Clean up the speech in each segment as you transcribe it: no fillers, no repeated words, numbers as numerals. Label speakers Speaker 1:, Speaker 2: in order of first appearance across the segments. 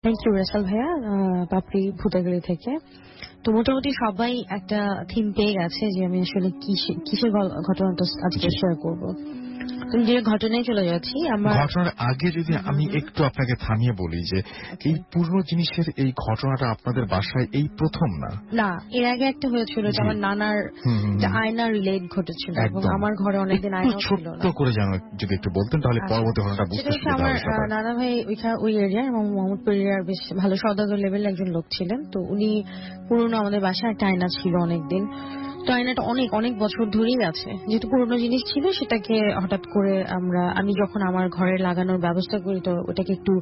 Speaker 1: Thank you Rasel ভাইয়া, পাপড়ি ভূতাগড়ি থেকে। তো মোটামুটি সবাই একটা থিম পেয়ে গেছে যে আমি আসলে কিসের ঘটনাটা আজকে শেয়ার করবো। তুমি যে ঘটনায় চলে যাচ্ছি, আমার
Speaker 2: ঘটনার আগে যদি আমি একটু আপনাকে থামিয়ে বলি যে এই পুরনো জিনিসের এই ঘটনাটা আপনাদের বাসায় এই প্রথম না।
Speaker 1: না, এর আগে একটা হয়েছিল যে আমার নানার আয়না রিলেট ঘটেছিল এবং আমার ঘরে অনেকদিন আয়নাও ছিল না।
Speaker 2: ছোট্ট করে যেন যদি একটু বলতেন তাহলে পরবর্তী ঘটনাটা বুঝতে সুবিধা হবে।
Speaker 1: আমার নানা ভাই ওই এরিয়ার এবং মোহাম্মদপুর এরিয়ার বেশ ভালো সওদাগর লেভেলের একজন লোক ছিলেন। তো উনি পুরনো আমাদের বাসায় একটা আয়না ছিল অনেকদিন। তো আয়নাটা অনেক বছর ধরেই আছে, যেহেতু পুরোনো জিনিস ছিল সেটাকে হঠাৎ করে আমি যখন আমার ঘরে লাগানোর ব্যবস্থা করি তো ওটাকে একটু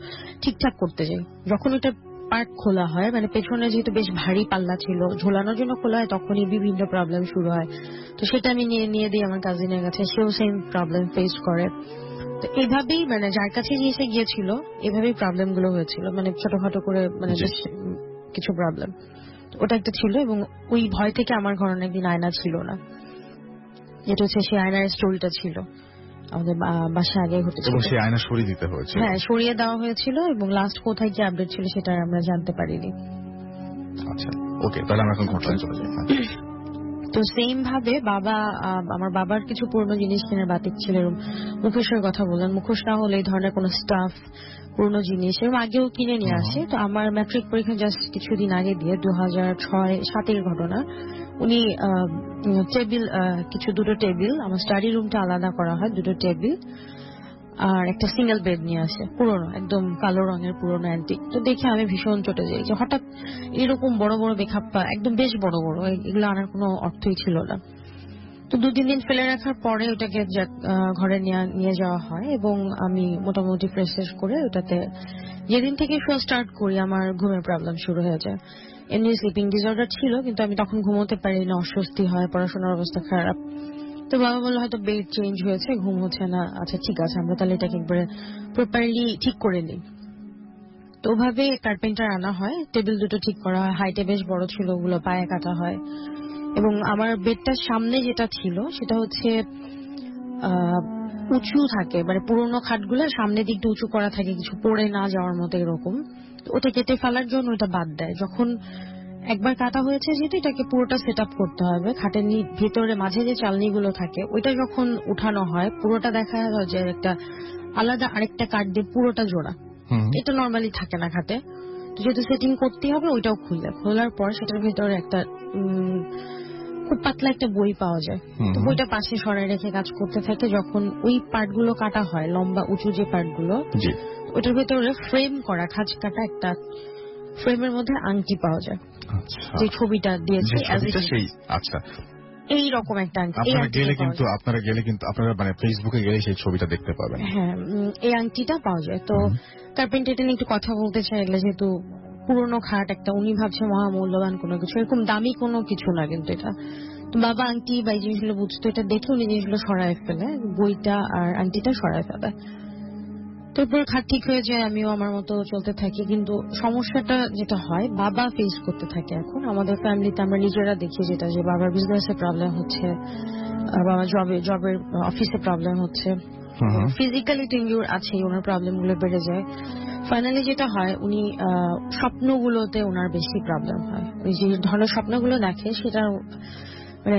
Speaker 1: ঠিকঠাক করতে যাই। যখন ওটা পার্ট খোলা হয়, মানে পেছনে যেহেতু বেশ ভারী পাল্লা ছিল, ঝোলানোর জন্য খোলা হয়, তখনই বিভিন্ন প্রবলেম শুরু হয়। তো সেটা আমি নিয়ে দিই আমার কাজিনের কাছে, সেও সেম প্রবলেম ফেস করে। তো এইভাবেই মানে যার কাছে এসে গিয়েছিল এভাবেই প্রবলেম গুলো হয়েছিল, মানে ছোটখাটো করে মানে কিছু প্রবলেম ওটা একটা ছিল। এবং ওই ভয় থেকে আমার ঘরে অনেকদিন আয়না ছিল না, যেটা হচ্ছে সেই আয়নার স্টোরিটা ছিল আমাদের বাসায় আগে ঘটেছিল।
Speaker 2: সেই আয়না সরিয়ে দিতে হয়েছে।
Speaker 1: হ্যাঁ, সরিয়ে দেওয়া হয়েছিল এবং লাস্ট কোথায় কি আপডেট ছিল সেটা আমরা জানতে পারিনি।
Speaker 2: আচ্ছা, ওকে, তাহলে আমরা এখন ঘটনায় চলে যাই।
Speaker 1: তো সেম ভাবে আমার বাবার কিছু পুরনো জিনিস কেনার বাতিক ছিল। মুখোশের কথা বললেন, মুখোশ না হলে এই ধরনের কোন স্টাফ পুরনো জিনিস এবং আগেও কিনে নিয়ে আসে। তো আমার ম্যাট্রিক পরীক্ষা জাস্ট কিছুদিন আগে দিয়ে 2006-07 ঘটনা, উনি টেবিল দুটো টেবিল, আমার স্টাডি রুমটা আলাদা করা হয়, দুটো টেবিল আর একটা সিঙ্গেল বেড নিয়ে আসে, পুরনো একদম কালো রঙের পুরনো অ্যান্টিক। তো দেখে আমি ভীষণ চটে যাই যে হঠাৎ এরকম বড় বড় বেখাপ্পা, একদম বেশ বড় বড়, এগুলো আনার কোনো অর্থই ছিল না। তো 2-3 দিন ফেলে রাখার পরে ওটাকে ঘরে নিয়ে যাওয়া হয় এবং আমি মোটামুটি ফ্রেশ করে ওটাতে যেদিন থেকে শো স্টার্ট করি আমার ঘুমের প্রবলেম শুরু হয়ে যায়। এমনি স্লিপিং ডিসঅর্ডার ছিল, কিন্তু আমি তখন ঘুমোতে পারি না, অস্বস্তি হয়, পড়াশোনার অবস্থা খারাপ। তো বাবা বললো হয়তো বেড চেঞ্জ হয়েছে, ঘুম হচ্ছে না। আচ্ছা ঠিক আছে, আমরা তাহলে এটাকে একবারে প্রপারলি ঠিক করে নিই। তো ওভাবে কার্পেন্টার আনা হয়, টেবিল দুটো ঠিক করা হয়, হাইটে বেশ বড় ছিল, ওগুলো পায়ে কাটা হয়। এবং আমার বেডটার সামনে যেটা ছিল সেটা হচ্ছে উঁচু থাকে, মানে পুরোনো খাটগুলো সামনের দিকটা উঁচু করা থাকে, কিছু পড়ে না যাওয়ার মতো এরকম। ওটা কেটে ফেলার জন্য ওটা বাদ দেয়। যখন একবার কাটা হয়েছে যেহেতু এটাকে পুরোটা সেট আপ করতে হবে, খাটের ভেতরে মাঝে যে চালনিগুলো থাকে ওইটা যখন উঠানো হয় পুরোটা দেখা যায় যে একটা আলাদা আরেকটা কাঠ দিয়ে পুরোটা জোড়া, এটা নর্মালি থাকে না খাটে। যেহেতু সেটিং করতে হবে ওইটাও খোলার পর সেটার ভেতরে একটা খুব পাতলা একটা বই পাওয়া যায়। তো বইটা পাশে সরাই রেখে কাজ করতে থাকে। যখন ওই পার্ট গুলো কাটা হয়, লম্বা উঁচু যে পার্ট গুলো, ওইটার ভেতরে ফ্রেম করা খাঁজ কাটা একটা ফ্রেমের মধ্যে আংটি পাওয়া যায়, যে ছবিটা দিয়েছে এইরকম একটা আংটি।
Speaker 2: আপনারা গেলে কিন্তু আপনারা মানে ফেসবুকে গেলে সেই ছবিটা দেখতে পাবেন।
Speaker 1: হ্যাঁ, এই আংটিটা পাওয়া যায়। তো কার্পেন্টার নিয়ে একটু কথা বলতে চাইলে, যেহেতু পুরোনো খাট একটা, উনি ভাবছে মহামূল্যবান কোনো কিছু, এরকম দামি কোনো কিছু না কিন্তু এটা। তো বাবা আংটি বা এই জিনিসগুলো বুঝতো, এটা দেখে উনি জিনিসগুলো সরায় ফেলে, বইটা আর আংটিটা সরায় ফেলে। তারপর খাট ঠিক হয়ে যায়, আমিও আমার মতো চলতে থাকি। কিন্তু সমস্যাটা যেটা হয়, বাবা ফেস করতে থাকে এখন আমাদের ফ্যামিলিতে। আমরা নিজেরা দেখি যেটা, যে বাবার বিজনেসে প্রবলেম হচ্ছে, বাবা জবের অফিসে প্রবলেম হচ্ছে, ফিজিক্যালি তো ইনজুর আছেই, ওনার প্রবলেম গুলো বেড়ে যায়। ফাইনালি যেটা হয়, উনি স্বপ্নগুলোতে ওনার বেশি প্রবলেম হয়। ওই যে ধরনের স্বপ্নগুলো দেখে সেটা মানে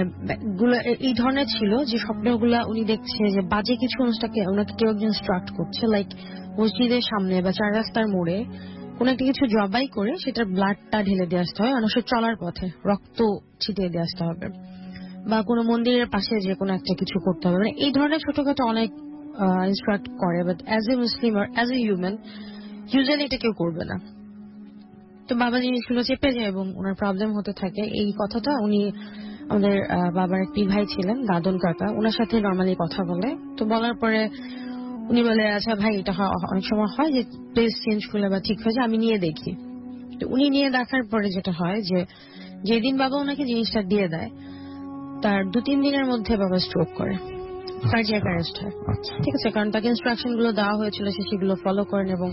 Speaker 1: এই ধরনের ছিল যে স্বপ্নগুলা উনি দেখছে যে বাজে কিছু ওনাকে কেউ একজন স্ট্রাক্ট করছে, লাইক মসজিদের সামনে বা 4 রাস্তার মোড়ে কোন একটা কিছু জবাই করে সেটার ব্লাডটা ঢেলে দিয়ে আসতে হয়, মানুষের চলার পথে রক্ত ছিটিয়ে দিয়ে আসতে হবে, বা কোনো মন্দিরের পাশে যে কোনো একটা কিছু করতে হবে। মানে এই ধরনের ছোটখাটো অনেক ইনস্ট্রাক্ট করে, বাট অ্যাজ এ মুসলিম আর অ্যাজ এ হিউম্যান ইউজুয়ালি এটা কেউ করবে না। তো বাবা জিনিসগুলো চেপে যায় এবং ওনার প্রবলেম হতে থাকে। এই কথাটা উনি আমাদের বাবার একটি ভাই ছিলেন, দাদন কাকা, ওনার সাথে নর্মালি কথা বলে। তো বলার পরে উনি বলে, আচ্ছা ভাই, এটা অনেক সময় হয় যে প্লেস চেঞ্জ করলে বা ঠিক হয়ে যায়, আমি নিয়ে দেখি। তো উনি নিয়ে দেখার পরে যেটা হয়, যে যেদিন বাবা ওনাকে জিনিসটা দিয়ে দেয় তার 2-3 দিনের মধ্যে বাবা স্ট্রোক করে, কার্ডিয়াক অ্যারেস্ট হয়। ঠিক আছে, কারণ তাকে ইনস্ট্রাকশন গুলো দেওয়া হয়েছিল, সে সেগুলো ফলো করেন এবং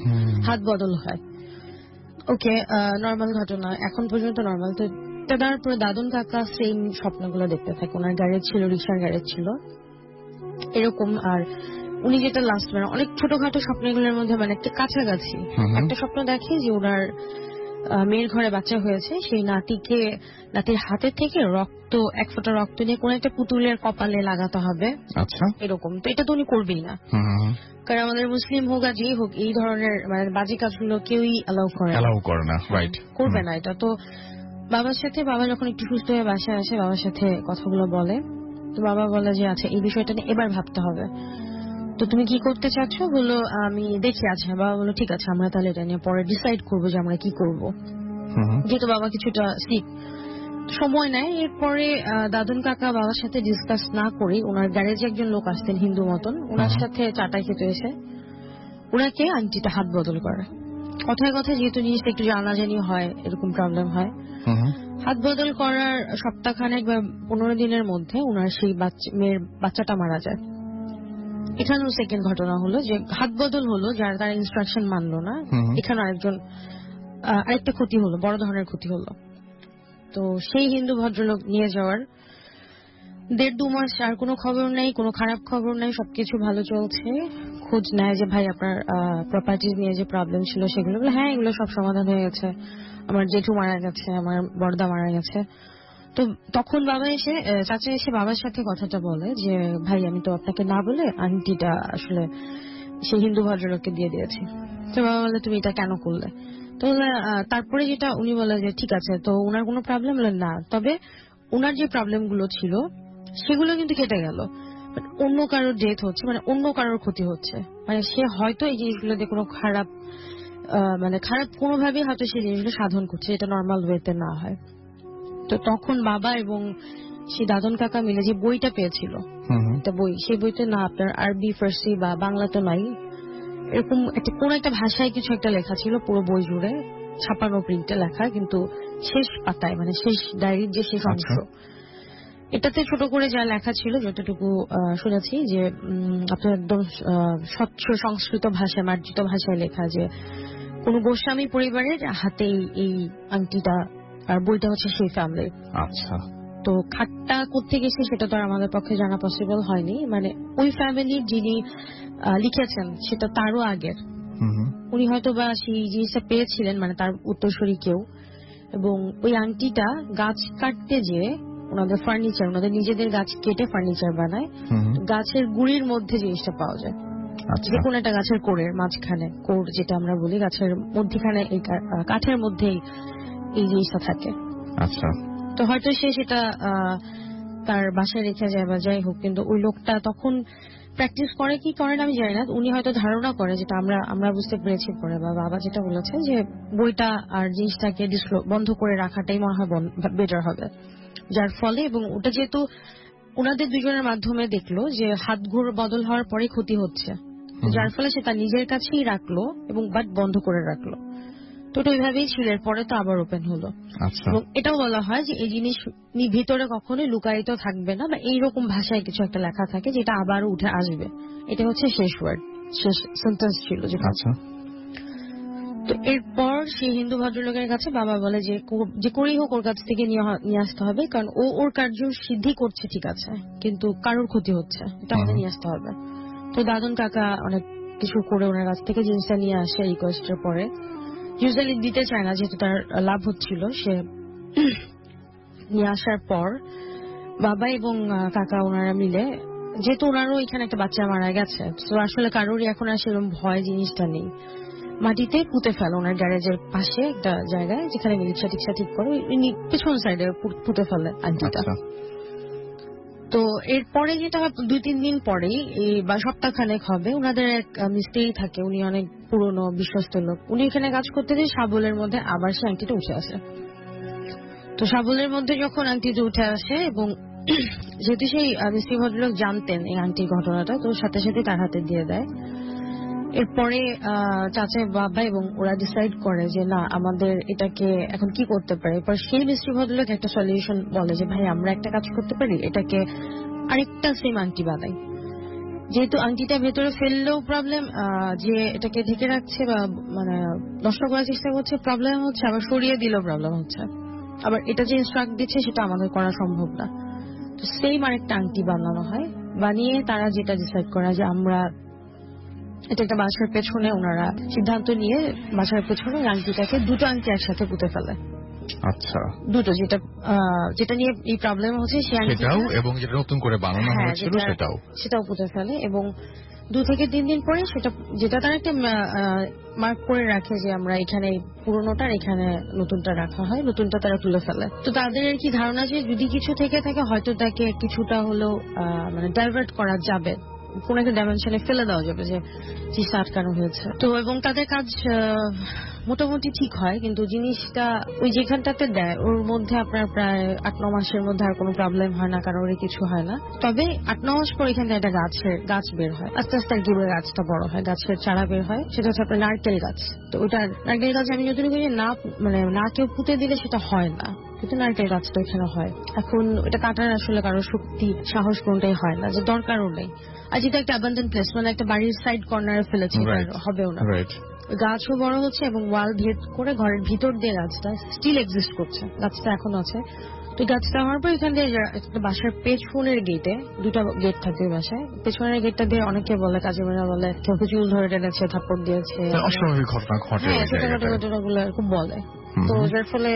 Speaker 1: হাত বদল হয়। ওকে, নর্মাল ঘটনা, এখন পর্যন্ত নর্মাল। তো তারপরে দাদন কাকা সেম স্বপ্নগুলো দেখতে থাকে। ওনার গ্যারেজ ছিল, রিক্সার গ্যারেজ ছিল এরকম। আর উনি যেটা লাস্ট মানে অনেক ছোটখাটো স্বপ্নগুলোর মধ্যে মানে একটা কাছাকাছি একটা স্বপ্ন দেখে যে ওনার মেয়ের ঘরে বাচ্চা হয়েছে, সেই নাতির হাতের থেকে রক্ত, এক ফোঁটা রক্ত নিয়ে কোন একটা পুতুলের কপালে লাগাতে হবে,
Speaker 2: আচ্ছা,
Speaker 1: এরকম। তো এটা তো উনি করবেই না, কারণ আমাদের মুসলিম হোক আর যেই হোক এই ধরনের মানে বাজে কাজগুলো কেউই অ্যালাউ করে না, রাইট, করবে না এটা। তো বাবা যখন একটু সুস্থ হয়ে বাসায় আসে, বাবার সাথে কথাগুলো বলে, তো বাবা বলে যে আচ্ছা এই বিষয়টা নিয়ে এবার ভাবতে হবে, তো তুমি কি করতে চাচ্ছ? বললো আমি দেখি। আচ্ছা, বাবা বললো ঠিক আছে, আমরা তাহলে এটা নিয়ে পরে ডিসাইড করবো যে আমরা কি করব। যেহেতু বাবা কিছুটা সিক, সময় নেয়। এরপরে দাদন কাকা বাবার সাথে ডিসকাস না করে ওনার গ্যারেজে একজন লোক আসতেন হিন্দু মতন, ওনার সাথে চাটা খেতে এসে ওনাকে আংটিটা হাত বদল করে। কথায় কথায় যেহেতু জিনিসটা একটু জানাজানি হয়, এরকম প্রবলেম হয়, হাত বদল করার সপ্তাহখানেক বা 15 দিনের মধ্যে ওনার সেই মেয়ের বাচ্চাটা মারা যায়। এখানেও সেকেন্ড ঘটনা হলো যে হাত বদল হলো, যার তার ইনস্ট্রাকশন মানলো না, এখানে আরেকটা ক্ষতি হলো, বড় ধরনের ক্ষতি হলো। তো সেই হিন্দু ভদ্রলোক নিয়ে যাওয়ার 1.5-2 মাস আর কোনো খবর নেই, কোনো খারাপ খবর নেই, সবকিছু ভালো চলছে। খোঁজ নেয় যে ভাই আপনার প্রপার্টিজ নিয়ে যে প্রবলেম ছিল সেগুলো, হ্যাঁ এগুলো সব সমাধান হয়ে গেছে, আমার জেঠু মারা গেছে, আমার বড়দা মারা গেছে। তো তখন চাচা এসে বাবার সাথে কথাটা বলে যে ভাই আমি তো আপনাকে না বলে আন্টিটা আসলে সেই হিন্দু ভদ্রলোককে দিয়ে দিয়েছি। তো বাবা বলে তুমি এটা কেন করলে? তো তারপরে যেটা উনি বলে যে ঠিক আছে, তো উনার কোনো প্রবলেম না, তবে উনার যে প্রবলেম গুলো ছিল সেগুলো কিন্তু কেটে গেল। অন্য কারোর ডেথ হচ্ছে, মানে অন্য কারোর ক্ষতি হচ্ছে, মানে সে হয়তো এই জিনিসগুলো দিয়ে কোনো খারাপ কোনোভাবে হয়তো সেই জিনিসগুলো সাধন করছে, এটা নর্মাল ওয়েতে না হয়। তো তখন বাবা এবং সেই দাদন কাকা মিলে যে বইটা পেয়েছিল, একটা বই, সেই বইতে না আপনার আরবি, ফার্সি বা বাংলা তো নাই, এরকম কোন একটা ভাষায় কিছু একটা লেখা ছিল, পুরো বই জুড়ে ছাপানো প্রিন্টে লেখা, কিন্তু শেষ পাতায় মানে শেষ ডায়েরির যে শেষ অংশ, এটাতে ছোট করে যা লেখা ছিল, যতটুকু শুনেছি যে আপনার একদম স্বচ্ছ সংস্কৃত ভাষায়, মার্জিত ভাষায় লেখা যে কোন গোস্বামী পরিবারের হাতে এই আংটিটা, আর বইটা হচ্ছে সেই ফ্যামিলির।
Speaker 2: আচ্ছা, তো
Speaker 1: খাটটা কোত্থেকে গেছে সেটা তো আর আমাদের পক্ষে জানা পসিবল হয়নি, মানে ওই ফ্যামিলির যিনি লিখেছেন সেটা তারও আগের, উনি হয়তো বা সেই জিনিসটা পেয়েছিলেন, মানে তার উত্তরসূরি কেউ। এবং ওই আংটিটা গাছ কাটতে যে ওনাদের ফার্নিচার, ওনাদের নিজেদের গাছ কেটে ফার্নিচার বানায়, গাছের গুড়ির মধ্যে জিনিসটা পাওয়া যায়, যে কোন একটা গাছের কোরের মাঝখানে, কোর যেটা আমরা বলি, গাছের মধ্যখানে এই কাঠের মধ্যেই এই জিনিসটা থাকে।
Speaker 2: আচ্ছা,
Speaker 1: তো হয়তো সে সেটা তার বাসায় রেখে যায় বা যাই হোক, কিন্তু ওই লোকটা তখন প্র্যাকটিস করে কি করে না আমি জানি না, উনি হয়তো ধারণা করে, যেটা আমরা বুঝতে পেরেছি পরে, বা বাবা যেটা বলেছে যে বইটা আর জিনিসটাকে বন্ধ করে রাখাটাই মনে হয় বেটার হবে, যার ফলে, এবং ওটা যেহেতু ওনাদের দুজনের মাধ্যমে দেখলো যে হাত ঘুর বদল হওয়ার পরে ক্ষতি হচ্ছে, যার ফলে সে তার নিজের কাছেই রাখলো এবং বাট বন্ধ করে রাখলো। তো ওইভাবেই ছিল, পরে তো আবার ওপেন হলো। এবং এটাও বলা হয় যে এই জিনিস ভিতরে কখনোই লুকায়িত থাকবে না, বা এইরকম ভাষায় কিছু একটা লেখা থাকে যেটা আবার উঠে আসবে, এটা হচ্ছে শেষ ওয়ার্ড, শেষ সেন্টেন্স ছিল যেটা। তো এরপর সেই হিন্দু ভদ্রলোকের কাছে বাবা বলে যে করেই হোক ওর কাছ থেকে নিয়ে আসতে হবে, কারণ ওর কার্য সিদ্ধি করছে ঠিক আছে, কিন্তু কারোর ক্ষতি হচ্ছে, এটা আমাদের নিয়ে আসতে হবে। তো দাদন কাকা অনেক কিছু করে ওনার কাছ থেকে জিনিসটা নিয়ে আসে রিকোয়েস্টের পরে। ইউজুয়ালি দিতে চায় না, যেহেতু তার লাভ হচ্ছিল। সে নিয়ে আসার পর বাবা এবং কাকা ওনারা মিলে, যেহেতু ওনারও এখানে একটা বাচ্চা মারা গেছে, তো আসলে কারোরই এখন আর সেরকম ভয় জিনিসটা নেই, মাটিতে পুঁতে ফেলে ওনার গ্যারেজের পাশে একটা জায়গায়, যেখানে রিক্সা টিক্সা ঠিক করে পেছন সাইডে পুঁতে ফেলে আন্টিটা। তো এরপরে যেটা 2-3 দিন পরেই বা সপ্তাহখানেক হবে, ওনাদের এক মিস্ত্রি থাকে, উনি অনেক পুরনো বিশ্বস্ত লোক, উনি এখানে কাজ করতে যে শাবলের মধ্যে আবার সে আংটিটা উঠে আসে। তো শাবলের মধ্যে যখন আংটিটা উঠে আসে, এবং যেহেতু সেই মিস্ত্রি ভদ্রলোক জানতেন এই আংটির ঘটনাটা, তো সাথে সাথে তার হাতে দিয়ে দেয়। এরপরে চাচা বাবা এবং ওরা ডিসাইড করে যে না, আমাদের এটাকে এখন কি করতে পারে। এরপর সেই মিস্ত্রি ভদ্রলোক একটা সলিউশন বলে যে ভাই আমরা একটা কাজ করতে পারি, এটাকে আরেকটা সেম আংটি বানাই, যেহেতু আংটিটা ভেতরে ফেললেও প্রবলেম, যে এটাকে ঢেকে রাখছে বা মানে নষ্ট করার চেষ্টা করছে প্রবলেম হচ্ছে, আবার সরিয়ে দিলেও প্রবলেম হচ্ছে, আবার এটা যে ইনস্ট্রাক্ট দিচ্ছে সেটা আমাদের করা সম্ভব না। তো সেম আরেকটা আংটি বানানো হয়, বানিয়ে তারা যেটা ডিসাইড করা যে আমরা এটা একটা বাসার পেছনে ওনারা সিদ্ধান্ত নিয়ে বাসার পেছনে আংটিটাকে দুটো আংটি একসাথে পুঁতে ফেলে।
Speaker 2: আচ্ছা,
Speaker 1: দুটো, যেটা নিয়ে এই প্রবলেম হচ্ছে
Speaker 2: সেটাও, এবং যেটা নতুন করে বানানো হয়েছিল
Speaker 1: সেটাও পুঁতে ফেলে, এবং 2 থেকে 3 দিন পরে যেটা তারা একটা মার্ক করে রাখে যে আমরা এখানে পুরোনোটার এখানে নতুনটা রাখা হয়, নতুনটা তারা তুলে ফেলে। তো তাদের আর কি ধারণা যে যদি কিছু থেকে থাকে হয়তো তাকে কিছুটা হলেও মানে ডাইভার্ট করা যাবে, কোন একটা ডাইমেনশনে ফেলে দেওয়া যাবে যে জিনিসটা আটকানো হয়েছে। তো এবং তাদের কাজ মোটামুটি ঠিক হয়, কিন্তু জিনিসটা ওই যেখানটাতে দেয় ওর মধ্যে আপনার প্রায় 8-9 মাসের মধ্যে আর কোনো প্রবলেম হয় না, কারোর কিছু হয় না। তবে 8-9 মাস পর এখান থেকে একটা গাছ বের হয়, আস্তে আস্তে আর কি গাছটা বড় হয়, গাছের চারা বের হয়, সেটা হচ্ছে আপনার নারকেল গাছ। তো ওটা নারকেল গাছ আমি যদি বলি না কেউ পুঁতে দিলে সেটা হয় না, কিন্তু নারকেল গাছটা এখানে হয়। এখন এটা কাটার আসলে কারো শক্তি সাহস কোনটাই হয় না, যে দরকারও নেই। আর যেটা একটা অ্যাবান্ডেন্ট প্লেস, মানে একটা বাড়ির সাইড কর্নারে ফেলেছে, হবেও না। গাছও বড় হচ্ছে এবং ওয়াল ভেদ করে ঘরের ভিতর দিয়ে গাছটা স্টিল এক্সিস্ট করছে, গাছটা এখন আছে। তো গাছটা হওয়ার পর এখান দিয়ে বাসার পেছনের গেটে 2টা গেট থাকে বাসায়, পেছনের গেটটা দিয়ে অনেকে বলে, কাজে মেয়েরা বলে কেউ চুল ধরে টেনেছে, থাপ্পড় দিয়েছে,
Speaker 2: অস্বাভাবিক ঘটনা ঘটে,
Speaker 1: ঘটনাগুলো এরকম বলে। তো যার ফলে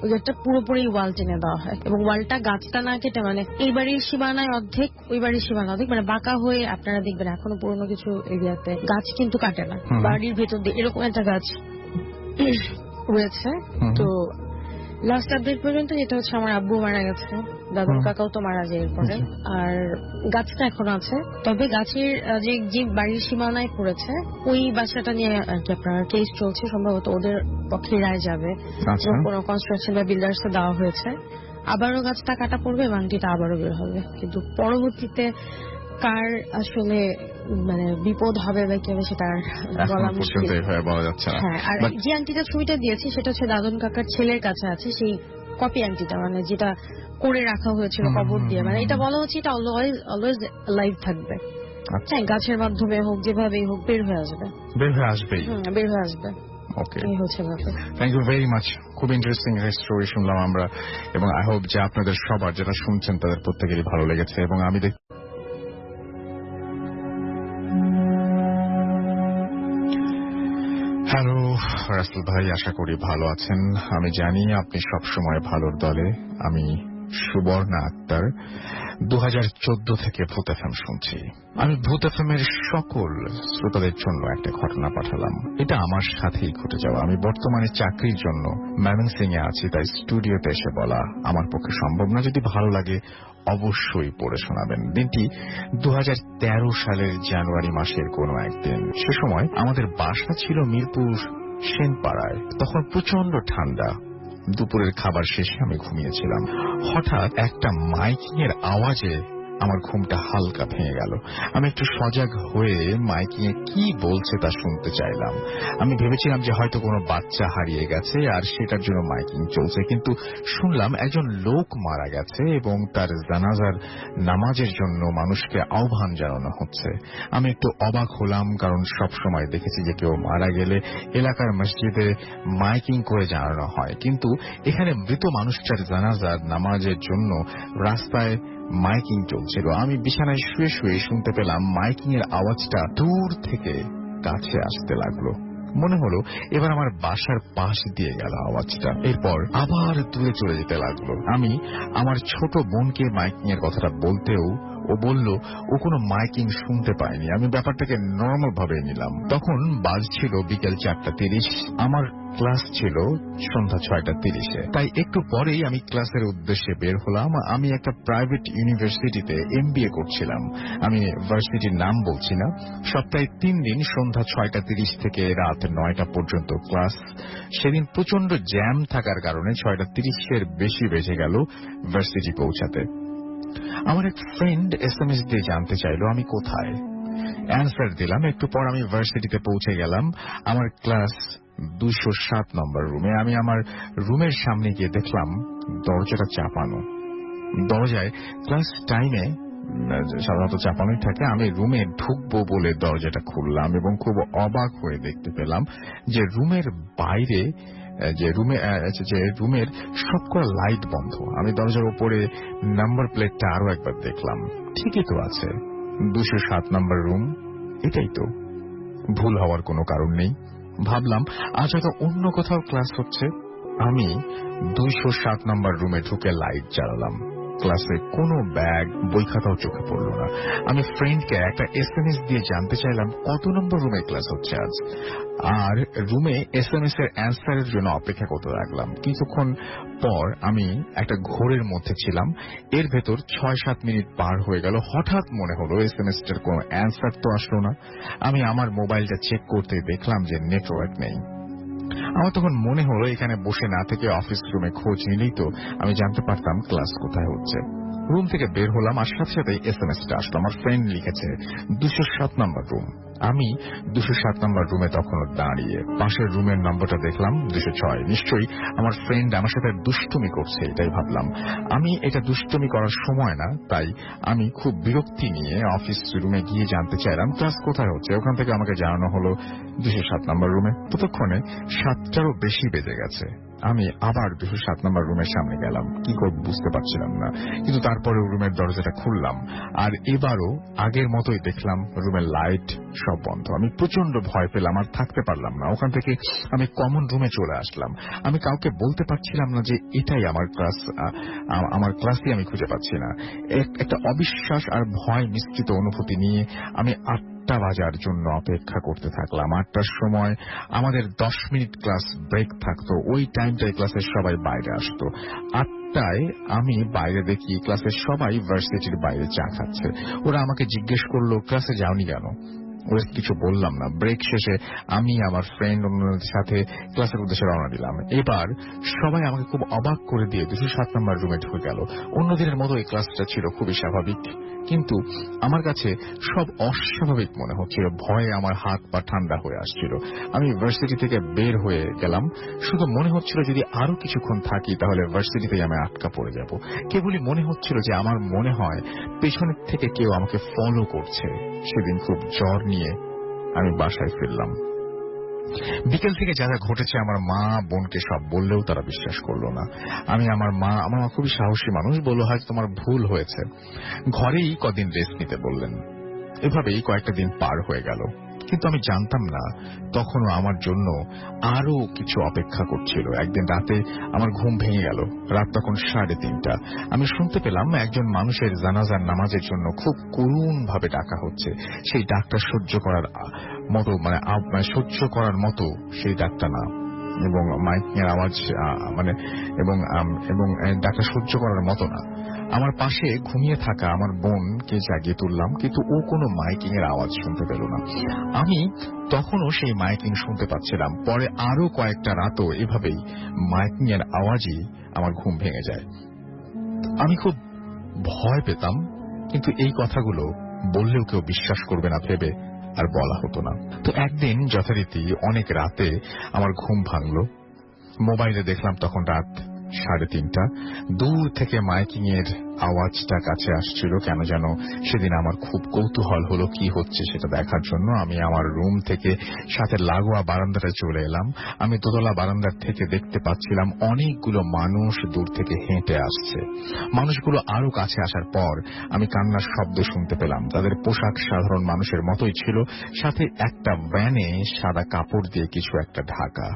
Speaker 1: ওই গেটটা পুরোপুরি ওয়াল টেনে দেওয়া হয়, এবং ওয়ালটা গাছটা না কেটে, মানে এই বাড়ির সীমানায় অর্ধেক, ওই বাড়ির সীমানা অর্ধেক, মানে বাঁকা হয়ে আপনারা দেখবেন এখনো পুরোনো কিছু এরিয়াতে গাছ কিন্তু কাটে না, বাড়ির ভেতর দিয়ে এরকম একটা গাছ রয়েছে। তো লাস্ট আপডেট পর্যন্ত যেটা হচ্ছে আমার আব্বু মারা গেছে, দাদুর কাকাও তো মারা যায় এরপরে, আর গাছটা এখনো আছে। তবে গাছের যে বাড়ির সীমানায় পড়েছে ওই বাসাটা নিয়ে আর কি আপনার কেস চলছে, সম্ভবত ওদের পক্ষে রায় যাবে, কোনো কনস্ট্রাকশন বা বিল্ডার্স দেওয়া হয়েছে। আবারও গাছটা কাটা পড়বে এবং আংটিটা আবারও বের হবে, কিন্তু পরবর্তীতে কার আসলে মানে বিপদ হবে বা কি হবে সেটা বলা মুশকিল,
Speaker 2: বলা যাচ্ছে না।
Speaker 1: হ্যাঁ, আর যে আংটিটা ছবিটা দিয়েছি সেটা হচ্ছে দাদন কাকার ছেলের কাছে আছে, সেই কপি আংটিটা, মানে যেটা করে রাখা হয়েছিল কবর দিয়ে, মানে এটা বলা হচ্ছে এটা অলওয়েজ লাইভ থাকবে। হ্যাঁ, গাছের মাধ্যমে হোক, যেভাবেই হোক বের হয়ে আসবে।
Speaker 2: ওকে, থ্যাংক ইউ ভেরি মাচ। খুব ইন্টারেস্টিং স্টোরি শুনলাম আমরা, এবং আই হোপ যে আপনাদের সবার যারা শুনছেন তাদের প্রত্যেকেরই ভালো লেগেছে। এবং আমি হ্যালো রাসেল ভাই, আশা করি ভালো আছেন। আমি জানি আপনি সবসময় ভালোর দলে। আমি সুবর্ণা আক্তার 2014 থেকে ভূত এফএম শুনছি। আমি ভূত এফএম এর সকল শ্রোতাদের জন্য একটা ঘটনা পাঠালাম। এটা আমার সাথেই ঘটে যাওয়া। আমি বর্তমানে চাকরির জন্য ময়মনসিংহে আছি, তাই স্টুডিওতে এসে বলা আমার পক্ষে সম্ভব না। যদি ভালো লাগে অবশ্যই পড়ে শোনাবেন। দিনটি 2013 সালের জানুয়ারি মাসের কোনো একদিন। সে সময় আমাদের বাসা ছিল মিরপুর সেনপাড়ায়। তখন প্রচন্ড ঠান্ডা। দুপুরের খাবার শেষে আমি ঘুমিয়েছিলাম। হঠাৎ একটা মাইকিং এর আওয়াজে আমার ঘুমটা হালকা ভেঙে গেল। আমি একটু সজাগ হয়ে মাইকিং এ কি বলছে তা শুনতে চাইলাম। আমি ভেবেছিলাম যে হয়তো কোনো বাচ্চা হারিয়ে গেছে আর সেটার জন্য মাইকিং চলছে, কিন্তু শুনলাম একজন লোক মারা গেছে এবং তার জানাজার নামাজের জন্য মানুষকে আহ্বান জানানো হচ্ছে। আমি একটু অবাক হলাম, কারণ সব সময় দেখেছি যে কেউ মারা গেলে এলাকার মসজিদে মাইকিং করে জানানো হয়, কিন্তু এখানে মৃত মানুষটার জানাজার নামাজের জন্য রাস্তায় মাইকিং চলছিল। আমি বিছানায় শুয়ে শুয়ে শুনতে পেলাম মাইকিং এর আওয়াজটা দূর থেকে কাছে আসতে লাগলো। মনে হলো এবার আমার বাসার পাশ দিয়ে গেল আওয়াজটা, এরপর আবার দূরে চলে যেতে লাগলো। আমি আমার ছোট বোনকে মাইকিং এর কথাটা বলতেও ও বলল ও কোনো মাইকিং শুনতে পায়নি। আমি ব্যাপারটাকে নরমাল ভাবে নিলাম। তখন বাজছিল বিকেল 4:30। আমার ক্লাস ছিল সন্ধ্যা 6:30-এ, তাই একটু পরেই আমি ক্লাসের উদ্দেশ্যে বের হলাম। আমি একটা প্রাইভেট ইউনিভার্সিটিতে MBA করছিলাম। আমি ভার্সিটির নাম বলছি না। সপ্তাহে 3 দিন সন্ধ্যা 6:30 থেকে রাত 9টা পর্যন্ত ক্লাস। সেদিন প্রচন্ড জ্যাম থাকার কারণে 6:30-এর বেশি বেজে গেল ভার্সিটি পৌঁছাতে। আমার এক ফ্রেন্ড SMS দিয়ে জানতে চাইল আমি কোথায়। অ্যান্সার দিলাম। একটু পর আমি ভার্সিটিতে পৌঁছে গেলাম। আমার ক্লাস 207 নম্বর রুমে। আমি আমার রুমের সামনে গিয়ে দেখলাম দরজাটা চাপানো। দরজায় ক্লাস টাইমে সাধারণত চাপানোই থাকে। আমি রুমে ঢুকবো বলে দরজাটা খুললাম এবং খুব অবাক হয়ে দেখতে পেলাম যে রুমের বাইরে রুমের সবকটা লাইট বন্ধ। আমি দরজার উপরে নাম্বার প্লেটটা আরো একবার দেখলাম। ঠিকই তো আছে, 207 নম্বর রুম, এটাই তো। ভুল হওয়ার কোনো কারণ নেই। ভাবলাম আজ হয়তো অন্য কোথাও ক্লাস হচ্ছে। আমি 207 নম্বর রুমে ঢুকে লাইট জ্বালালাম। ক্লাসে কোনো ব্যাগ, বই খাতাও চোখে পড়ল না। আমি ফ্রেন্ডকে একটা SMS দিয়ে জানতে চাইলাম কত নম্বর রুমে ক্লাস হচ্ছে আজ, আর রুমে SMS এর অ্যান্সারের জন্য অপেক্ষা করতে লাগলাম। কিছুক্ষণ পর আমি একটা ঘোরের মধ্যে ছিলাম, এর ভেতর 6-7 মিনিট পার হয়ে গেল। হঠাৎ মনে হলো SMS টার কোনো অ্যান্সার তো আসলো না। আমি আমার মোবাইলটা চেক করতে দেখলাম যে নেটওয়ার্ক নেই। আমার তখন মনে হলো এখানে বসে না থেকে অফিস রুমে খোঁজ নিলেই তো আমি জানতে পারতাম ক্লাস কোথায় হচ্ছে। রুম থেকে বের হলাম আর সাথে সাথে SMS-টা আসলো। আমার ফ্রেন্ড লিখেছে 207 নম্বর রুম। আমি 207 নম্বর রুমে তখনও দাঁড়িয়ে। পাশের রুমের নম্বরটা দেখলাম 206। নিশ্চয়ই আমার ফ্রেন্ড আমার সাথে দুষ্টুমি করছে, এটাই ভাবলাম। আমি এটা দুষ্টুমি করার সময় না, তাই আমি খুব বিরক্তি নিয়ে অফিস রুমে গিয়ে জানতে চাইলাম ক্লাস কোথায় হচ্ছে। ওখান থেকে আমাকে জানানো হলো 207 নম্বর রুমে। ততক্ষণে 7টারও বেশি বেজে গেছে। আমি আবার 207 নম্বর রুমের সামনে গেলাম। কি করব বুঝতে পারছিলাম না, কিন্তু তারপরে রুমের দরজাটা খুললাম আর এবারও আগের মতোই দেখলাম রুমের লাইট সব বন্ধ। আমি প্রচন্ড ভয় পেলাম আর থাকতে পারলাম না। ওখান থেকে আমি কমন রুমে চলে আসলাম। আমি কাউকে বলতে পারছিলাম না যে এটাই আমার ক্লাস। আমার ক্লাসই আমি খুঁজে পাচ্ছি না। একটা অবিশ্বাস আর ভয় মিশ্রিত অনুভূতি নিয়ে আমি 8টা বাজার জন্য অপেক্ষা করতে থাকলাম। 8টার সময় আমাদের 10 মিনিট ক্লাস ব্রেক থাকতো। ওই টাইমটায় ক্লাসের সবাই বাইরে আসতো। 8টায় আমি বাইরে দেখি ক্লাসের সবাই ভার্সিটির বাইরে চা খাচ্ছে। ওরা আমাকে জিজ্ঞেস করলো ক্লাসে যাওনি কেন। ওরা কিছু বললাম না। ব্রেক শেষে আমি আমার ফ্রেন্ড অন্যদের সাথে ক্লাসের উদ্দেশ্যে রওনা দিলাম। এবার সবাই আমাকে খুব অবাক করে দিয়ে 207 নম্বর রুমে ঢুকে গেল। অন্যদিনের মতো এই ক্লাসটা ছিল খুবই স্বাভাবিক, কিন্তু আমার কাছে সব অস্বাভাবিক মনে হচ্ছিল। ভয়ে আমার হাত পা ঠান্ডা হয়ে আসছিল। আমি ভার্সিটি থেকে বের হয়ে গেলাম। শুধু মনে হচ্ছিল যদি আরো কিছুক্ষণ থাকি তাহলে ভার্সিটিতেই আমি আটকা পড়ে যাব। কেবলই মনে হচ্ছিল যে আমার মনে হয় পেছনের থেকে কেউ আমাকে ফলো করছে। সেদিন খুব জ্বর নিয়ে আমি বাসায় ফিরলাম। বিকেল থেকে যা যা ঘটেছে আমার মা বোনকে সব বললেও তারা বিশ্বাস করলো না। আমার মা খুবই সাহসী মানুষ, বলল হয়তো তোমার ভুল হয়েছে, ঘরেই কদিন রেস্ট নিতে বললেন। এভাবেই কয়েকটা দিন পার হয়ে গেল, কিন্তু আমি জানতাম না তখনও আমার জন্য আরো কিছু অপেক্ষা করছিল। একদিন রাতে আমার ঘুম ভেঙে গেল। রাত তখন 3:30। আমি শুনতে পেলাম একজন মানুষের জানাজার নামাজের জন্য খুব করুণ ভাবে ডাকা হচ্ছে। সেই ডাকটা সহ্য করার মতো সেই ডাকটা না, এবং মাইকিং এর আওয়াজ এবং ডাকটা সহ্য করার মতো না। আমার পাশে ঘুমিয়ে থাকা আমার বোনকে জাগিয়ে তুললাম, কিন্তু ও কোনো মাইকিং এর আওয়াজ শুনতে পেল না। আমি তখনও সেই মাইকিং শুনতে পাচ্ছিলাম। পরে আরো কয়েকটা রাতও এভাবেই মাইকিং এর আওয়াজই আমার ঘুম ভেঙে যায়। আমি খুব ভয় পেতাম, কিন্তু এই কথাগুলো বললেও কেউ বিশ্বাস করবে না ভেবে আর বলা হতো না। তো একদিন যথারীতি অনেক রাতে আমার ঘুম ভাঙল। মোবাইলে দেখলাম তখন রাত 3:30। দূর থেকে মাইকিং এর আওয়াজটা কাছে আসছিল। কেন যেন সেদিন আমার খুব কৌতূহল হলো কি হচ্ছে সেটা দেখার জন্য। আমি আমার রুম থেকে সাথে লাগোয়া বারান্দাটা চলে এলাম। আমি দোতলা বারান্দার থেকে দেখতে পাচ্ছিলাম অনেকগুলো মানুষ দূর থেকে হেঁটে আসছে। মানুষগুলো আরো কাছে আসার পর আমি কান্নার শব্দ শুনতে পেলাম। তাদের পোশাক সাধারণ মানুষের মতোই ছিল, সাথে একটা ভ্যানে সাদা কাপড় দিয়ে কিছু একটা ঢাকা।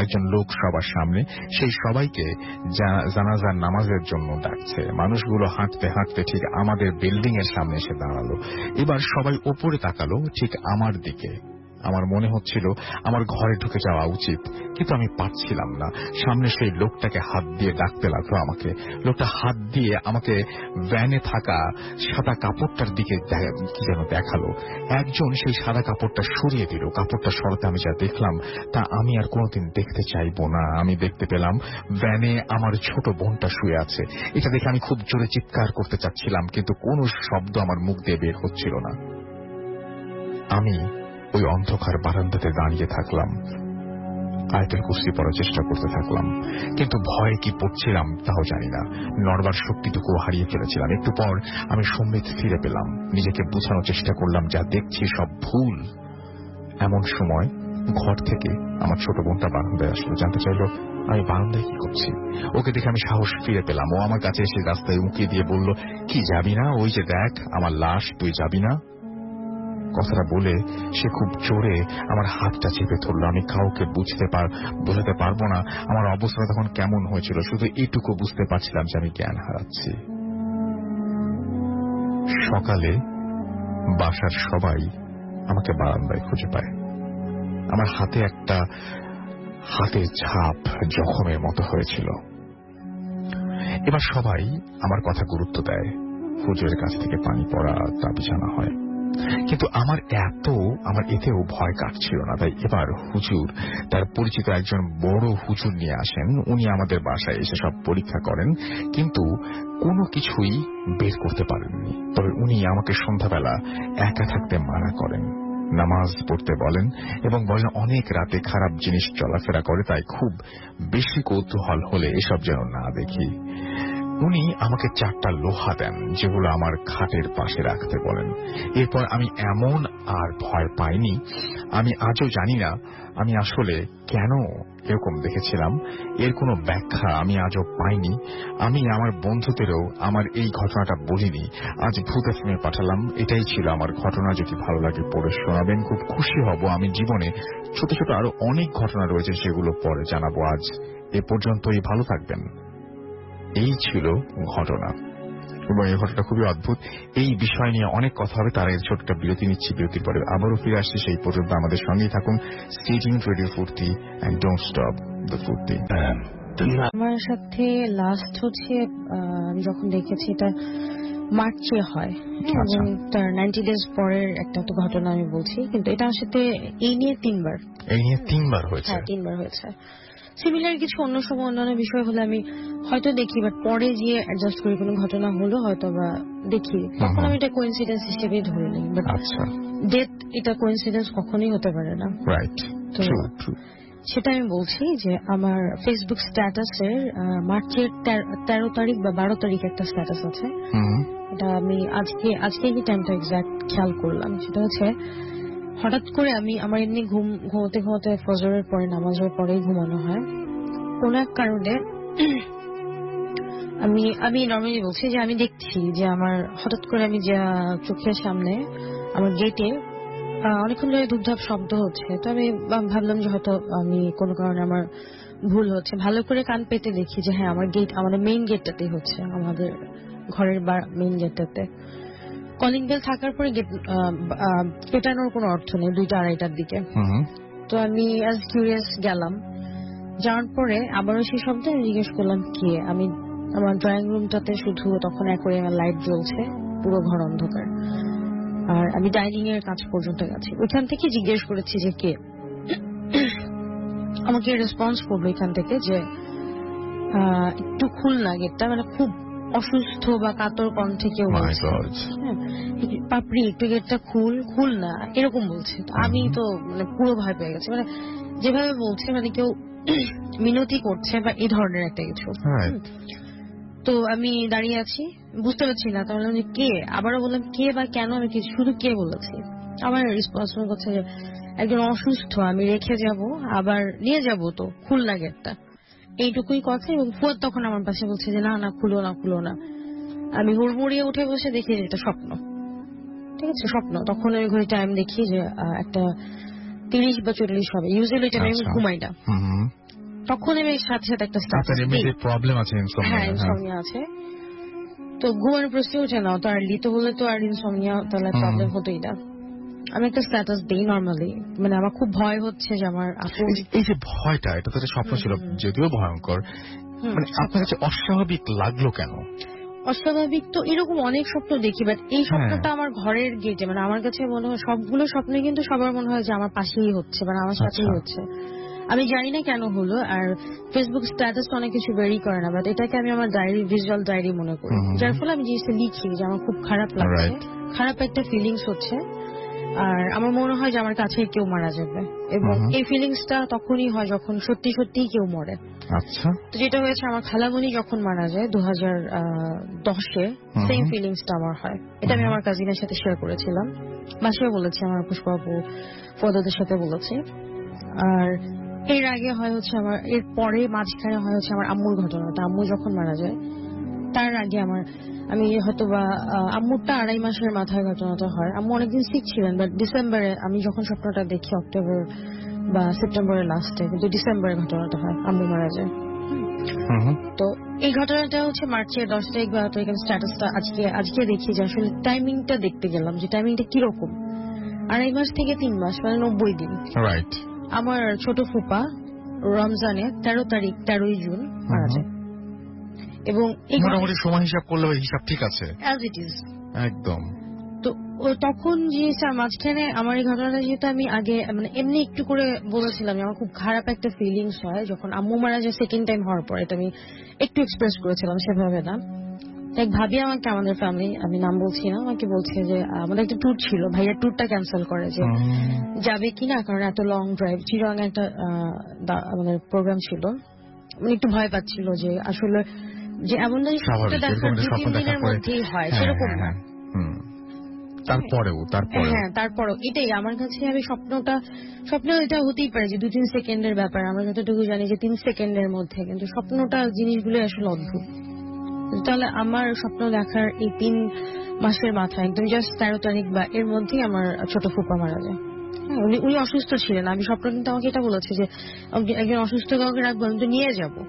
Speaker 2: একজন লোক সবার সামনে সেই সবাইকে জানাজার নামাজের জন্য ডাকছে। মানুষগুলো হাঁটতে হাঁটতে ঠিক আমাদের বিল্ডিং এর সামনে এসে দাঁড়ালো। এবার সবাই ওপরে তাকালো ঠিক আমার দিকে। আমার মনে হচ্ছিল আমার ঘরে ঢুকে যাওয়া উচিত, কিন্তু আমি পারছিলাম না। সামনে সেই লোকটাকে হাত দিয়ে ডাকতে লাগলো আমাকে। লোকটা হাত দিয়ে আমাকে ভ্যানে থাকা সাদা কাপড়টার দিকে কি যেন দেখালো। একজন সেই সাদা কাপড়টা সরিয়ে দিল। কাপড়টা সরাতে আমি যা দেখলাম তা আমি আর কোনোদিন দেখতে চাইবো না। আমি দেখতে পেলাম ভ্যানে আমার ছোট বোনটা শুয়ে আছে। এটা দেখে আমি খুব জোরে চিৎকার করতে চাচ্ছিলাম, কিন্তু কোনো শব্দ আমার মুখ দিয়ে বের হচ্ছিল না। আমি ওই অন্ধকার বারান্দাতে দাঁড়িয়ে থাকলাম। আয়াতুল কুরসি পড়ার চেষ্টা করতে থাকলাম, কিন্তু ভয়ে কি পড়ছিলাম তাও জানি না। নড়বার শক্তিটুকু হারিয়ে ফেলেছিলাম। একটু পর আমি সম্বিত ফিরে পেলাম। নিজেকে বোঝানোর চেষ্টা করলাম যা দেখছি সব ভুল। এমন সময় ঘর থেকে আমার ছোট বোনটা বারান্দায় আসলো। জানতে চাইল আমি বারান্দায় কি করছি। ওকে দেখে আমি সাহস ফিরে পেলাম। ও আমার কাছে এসে রাস্তায় উঁকিয়ে দিয়ে বলল, কি যাবি না? ওই যে দেখ আমার লাশ, তুই যাবি না? কথাটা বলে সে খুব জোরে আমার হাতটা চেপে ধরল। আমি কাউকে বোঝাতে পারবো না আমার অবস্থা তখন কেমন হয়েছিল, শুধু এটুকু বুঝতে পারছিলাম যে আমি জ্ঞান হারাচ্ছি। সকালে বাসার সবাই আমাকে বারান্দায় খুঁজে পায়। আমার হাতে একটা হাতের ছাপ জখমের মতো হয়েছিল। এবার সবাই আমার কথা গুরুত্ব দেয়, হুজুরের কাছ থেকে পানি পড়া দাবি জানা হয়। কিন্তু আমার এতেও ভয় কাটছিল না। তাই এবার হুজুর তার পরিচিত একজন বড় হুজুর নিয়ে আসেন। উনি আমাদের বাসায় এসে সব পরীক্ষা করেন, কিন্তু কোনো কিছুই বের করতে পারেননি। তবে উনি আমাকে সন্ধ্যাবেলা একা থাকতে মানা করেন, নামাজ পড়তে বলেন এবং বলেন অনেক রাতে খারাপ জিনিস চলাফেরা করে, তাই খুব বেশি কৌতূহল হলে এসব যেন না দেখি। উনি আমাকে 4টা লোহা দেন, যেগুলো আমার খাটের পাশে রাখতে বলেন। এরপর আমি এমন আর ভয় পাইনি। আমি আজও জানি না আমি আসলে কেন এরকম দেখেছিলাম, এর কোনো ব্যাখ্যা আমি আজও পাইনি। আমি আমার বন্ধুদেরও আমার এই ঘটনাটা বলিনি, আজ ভূত এফএমে পাঠালাম। এটাই ছিল আমার ঘটনা। যদি ভালো লাগে পড়ে শোনাবেন, খুব খুশি হব। আমি জীবনে ছোট ছোট আরো অনেক ঘটনা রয়েছে, সেগুলো পরে জানাবো। আজ এ পর্যন্তই, ভালো থাকবেন। এই ছিল ঘটনা, এবং এই ঘটনা খুবই অদ্ভুত। এই বিষয় নিয়ে অনেক কথা হবে, তার এর ছোট্ট বিরতি নিচ্ছি। বিরতির পরে আবারও ফিরে আসছি। সেই পর্যন্ত আমাদের সঙ্গেই থাকুন। স্টে টিউনড রেডিও ফুর্তি এন্ড ডোন্ট স্টপ দ্য ফুর্তি।
Speaker 1: আমার সাথে লাস্ট হচ্ছে আমি যখন দেখেছি এটা মার্চে হয়, এবং তার 90 days পরের একটা তো ঘটনা আমি বলছি, কিন্তু এটা আমার সাথে এই নিয়ে
Speaker 2: 3বার হয়েছে।
Speaker 1: হ্যাঁ, 3বার হয়েছে। সিমিলার কিছু অন্য সময় অন্যান্য বিষয় হলে আমি হয়তো দেখি, বাট পরে গিয়ে অ্যাডজাস্ট করি। কোনো ঘটনা হলো হয়তো বা দেখি, তখন আমি এটা কোইন্সিডেন্স হিসেবেই ধরে নিই। বাট ডেথ এটা কোইন্সিডেন্স কখনোই হতে পারে না।
Speaker 2: Right, true.
Speaker 1: সেটা আমি বলছি যে আমার ফেসবুক স্ট্যাটাসের মার্চের 13 তারিখ বা 12 তারিখ একটা স্ট্যাটাস আছে। এটা আমি আজকে কি টাইমটা এক্সাক্ট খেয়াল করলাম। সেটা হচ্ছে হঠাৎ করে আমার এমনি ঘুমোতে ফজরের পরে, নামাজের পরেই ঘুমানো হয়। কোন এক কারণে আমি নর্মালি বলছি যে আমি দেখছি যে আমার হঠাৎ করে আমি যে চোখের সামনে আমার গেটে অনেকক্ষণ ধরে ধূপধাপ শব্দ হচ্ছে। তো আমি ভাবলাম যে হয়তো আমি কোনো কারণে আমার ভুল হচ্ছে। ভালো করে কান পেতে দেখি যে হ্যাঁ, আমাদের মেইন গেটটাতেই হচ্ছে, আমাদের ঘরের মেইন গেটটাতে। কলিং বেল থাকার পরে গেট পেটানোর কোনো অর্থ নেই 2টা 2:30টার দিকে। তো আমি অ্যাজ কিউরিয়াস গেলাম। যাওয়ার পরে আবারও সেই শব্দে আমি জিজ্ঞেস করলাম কে। আমার ড্রয়িং রুমটাতে শুধু তখন অ্যাকোয়ারিয়ামের লাইট জ্বলছে, পুরো ঘর অন্ধকার। আর আমি ডাইনিং এর কাছ পর্যন্ত গেছি। ওইখান থেকে জিজ্ঞেস করেছি যে কে। আমাকে রেসপন্স করলো এখান থেকে যে একটু খুল না গেটটা, মানে খুব অসুস্থ বা কাতর কণ্ঠে কেউ বলছে, পাপড়ি একটু গেটটা খুল না, এরকম বলছে। আমি তো মানে পুরো ভয় পেয়ে গেছি। মানে যেভাবে বলছে, মানে কেউ মিনতি করছে বা এই ধরনের একটা কিছু। তো আমি দাঁড়িয়ে আছি, বুঝতে পারছি না। তাহলে আমি কে, আবারও বললাম কে বা কেন, আমি শুধু কে বলেছি। আমার রেসপন্স করছে যে একজন অসুস্থ, আমি রেখে যাব, আবার নিয়ে যাব, তো খুল না গেটটা, এইটুকুই কথা। এবং ফুয়াদ তখন আমার পাশে বলছে যে না খুলো না। আমি হুড়মুড়িয়ে উঠে বসে দেখি যে এটা স্বপ্ন। ঠিক আছে, স্বপ্ন। তখন আমি ঘড়ি টাইম দেখি যে একটা 30 বা 40 হবে। ইউজুয়ালি এটা আমি ঘুমাই না। তখন আমি সাথে একটা স্ট্যাটাস দিই।
Speaker 2: প্রবলেম আছে,
Speaker 1: ইনসমনিয়া আছে, তো ঘুমানোর প্রশ্ন উঠে না। তো আর লিতো বলে তো আর ইনসমনিয়া তাহলে প্রবলেম হতোই না। আমি একটা স্ট্যাটাস দিই নর্মালি, মানে আমার খুব ভয় হচ্ছে যে আমার আপন,
Speaker 2: এই যে ভয়টা, এটা তো স্বপ্ন ছিল, যদিও ভয়ঙ্কর, মানে আপনার কাছে অস্বাভাবিক লাগলো কেন?
Speaker 1: অস্বাভাবিক তো এরকম অনেক স্বপ্ন দেখি, বাট এই স্বপ্নটা আমার ঘরের গেটে, মানে আমার কাছে মনে হয় সবগুলো স্বপ্নে কিন্তু সবার মনে হয় যে আমার পাশেই হচ্ছে, মানে আমার সাথেই হচ্ছে। আমি জানি না কেন হলো। আর ফেসবুক স্ট্যাটাস অনেক কিছু বেরি করে না, বাট এটাকে আমি আমার ভিজুয়াল ডায়েরি মনে করি, যার ফলে আমি জিনিসটা লিখি যে আমার খুব খারাপ লাগছে, খারাপ একটা ফিলিংস হচ্ছে, আর আমার মনে হয় যে আমার কাছে কেউ মারা যাবে। এবং এই ফিলিংসটা তখনই হয় যখন সত্যি সত্যিই কেউ মরে।
Speaker 2: আচ্ছা,
Speaker 1: তো যেটা হয়েছে, আমার খালামণি যখন মারা যায় 2010-এ, সেম ফিলিংসটা আমার হয়। এটা আমি আমার কাজিনের সাথে শেয়ার করেছিলাম, বাসায় বলেছি, আমার পুষ্পাবু ফদাদের সাথে বলেছি। আর এর আগে হয় হচ্ছে এর পরে মাঝখানে হয় হচ্ছে আমার আম্মুর ঘটনাটা। আম্মু যখন মারা যায় তার আগে আমি হয়তো বা আম্মুরটা 2.5 মাসের মাথায় ঘটনাটা হয়। আম্মু অনেকদিন সিক ছিলেন, বাট ডিসেম্বরে আমি যখন স্বপ্নটা দেখি অক্টোবর বা সেপ্টেম্বরের লাস্টে, কিন্তু ডিসেম্বরে ঘটনাটা হয়, আম্মু মারা যায়। তো এই ঘটনাটা হচ্ছে মার্চের 10 তারিখ বা 12 তারিখ। স্ট্যাটাসটা আজকে দেখি যে আসলে টাইমিংটা দেখতে গেলাম যে টাইমিংটা কিরকম। 2.5 মাস থেকে 3 মাস মানে 90 দিন।
Speaker 2: রাইট।
Speaker 1: আমার ছোট ফুপা রমজানে 13 জুন মারা যায়। এবং
Speaker 2: মোটামুটি সময় হিসাব করলে হিসাব ঠিক আছে,
Speaker 1: অ্যাজ ইট ইজ
Speaker 2: একদম।
Speaker 1: তো তখন যে মাঝখানে আমার এই ঘটনাটা, যেহেতু আমি আগে মানে এমনি একটু করে বলেছিলাম, আমার খুব খারাপ একটা ফিলিংস হয় যখন আম্মু মারা যায় সেকেন্ড টাইম হওয়ার পর। এটা আমি একটু এক্সপ্রেস করেছিলাম, সেভাবে না। এক ভাবি আমাকে, আমাদের ফ্যামিলি, আমি নাম বলছি না, আমাকে বলছে যে আমাদের একটা ট্যুর ছিল, ভাইয়ার ট্যুরটা ক্যান্সেল করে যে যাবে কিনা, কারণ এত লং ড্রাইভ। চিরাং একটা আমাদের প্রোগ্রাম ছিল, মানে একটু ভয় পাচ্ছিল যে আসলে যে এমন না স্বপ্নটা দেখার 2-3 দিনের মধ্যেই হয়, সেরকম না। তারপরেও এটাই আমার কাছে, আমি স্বপ্ন এটা হতেই পারে যে 2-3 সেকেন্ডের ব্যাপার, আমরা যতটুকু জানি যে 3 সেকেন্ডের মধ্যে, কিন্তু স্বপ্নটা জিনিসগুলো আসলে অদ্ভুত। তাহলে আমার স্বপ্ন দেখার এই 3 মাসের মাথায় একদম জাস্ট 13 তারিখ বা এর মধ্যেই আমার ছোট ফুপা মারা যায়। উনি অসুস্থ ছিলেন। আমি স্বপ্ন কিন্তু আমাকে এটা বলেছে যে একজন অসুস্থ কাউকে রাখবো, আমি তো নিয়ে যাবো।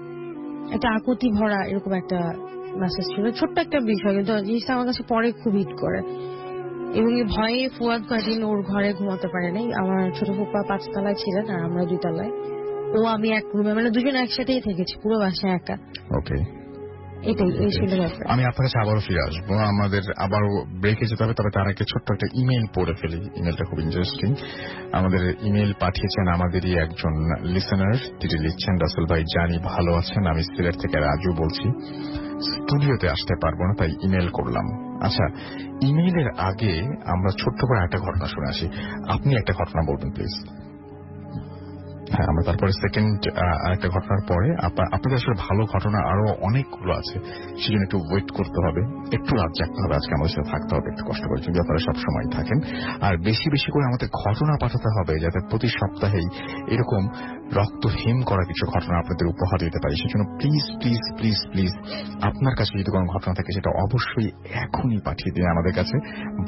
Speaker 1: একটা আকুতি ভরা এরকম একটা মেসেজ ছিল, ছোট্ট একটা বিষয়, কিন্তু জিনিসটা আমার কাছে পরে খুব হিট করে। এবং এই ভয়ে ফুয়াদ কয়েকদিন ওর ঘরে ঘুমাতে পারে নাই। আমার ছোট ফুপা 5 তলায় ছিলেন আর আমরা 2 তলায়। ও আমি এক রুমে, মানে দুজন একসাথেই থেকেছি, পুরো বাসায় একা।
Speaker 2: ওকে,
Speaker 1: এটাই এই ছিল ব্যাপার।
Speaker 2: আমি আপনার কাছে আবারও ফিরে আসবো, আমাদের আবারও ব্রেকে যেতে হবে, তবে তার আগে ছোট্ট একটা ইমেল পড়ে ফেলি। ইমেলটা খুব ইন্টারেস্টিং। আমাদের ইমেল পাঠিয়েছেন আমাদেরই একজন লিসেনার, তিনি লিখছেন, রাসেল ভাই জানি ভালো আছেন, আমি সিলেট থেকে রাজু বলছি, স্টুডিওতে আসতে পারবো না, তাই ইমেল করলাম। আচ্ছা, ইমেইলের আগে আমরা ছোট্ট করে একটা ঘটনা শুনে আসি। আপনি একটা ঘটনা বলবেন প্লিজ। হ্যাঁ, আমরা তারপরে সেকেন্ড আরেকটা ঘটনার পরে আপনাদের আসলে ভালো ঘটনা আরো অনেকগুলো আছে, সেজন্য একটু ওয়েট করতে হবে, একটু রাত জাগতে হবে, আজকে আমাদের সাথে থাকতে হবে একটু কষ্ট করে, যদি আপনারা সবসময় থাকেন। আর বেশি বেশি করে আমাদের ঘটনা পাঠাতে হবে, যাতে প্রতি সপ্তাহেই এরকম রক্তহীন করা কিছু ঘটনা আপনাদের উপহার দিতে পারি। সেজন্য প্লিজ প্লিজ প্লিজ প্লিজ আপনার কাছে যদি কোনো ঘটনা থাকে সেটা অবশ্যই এখনই পাঠিয়ে দিন আমাদের কাছে,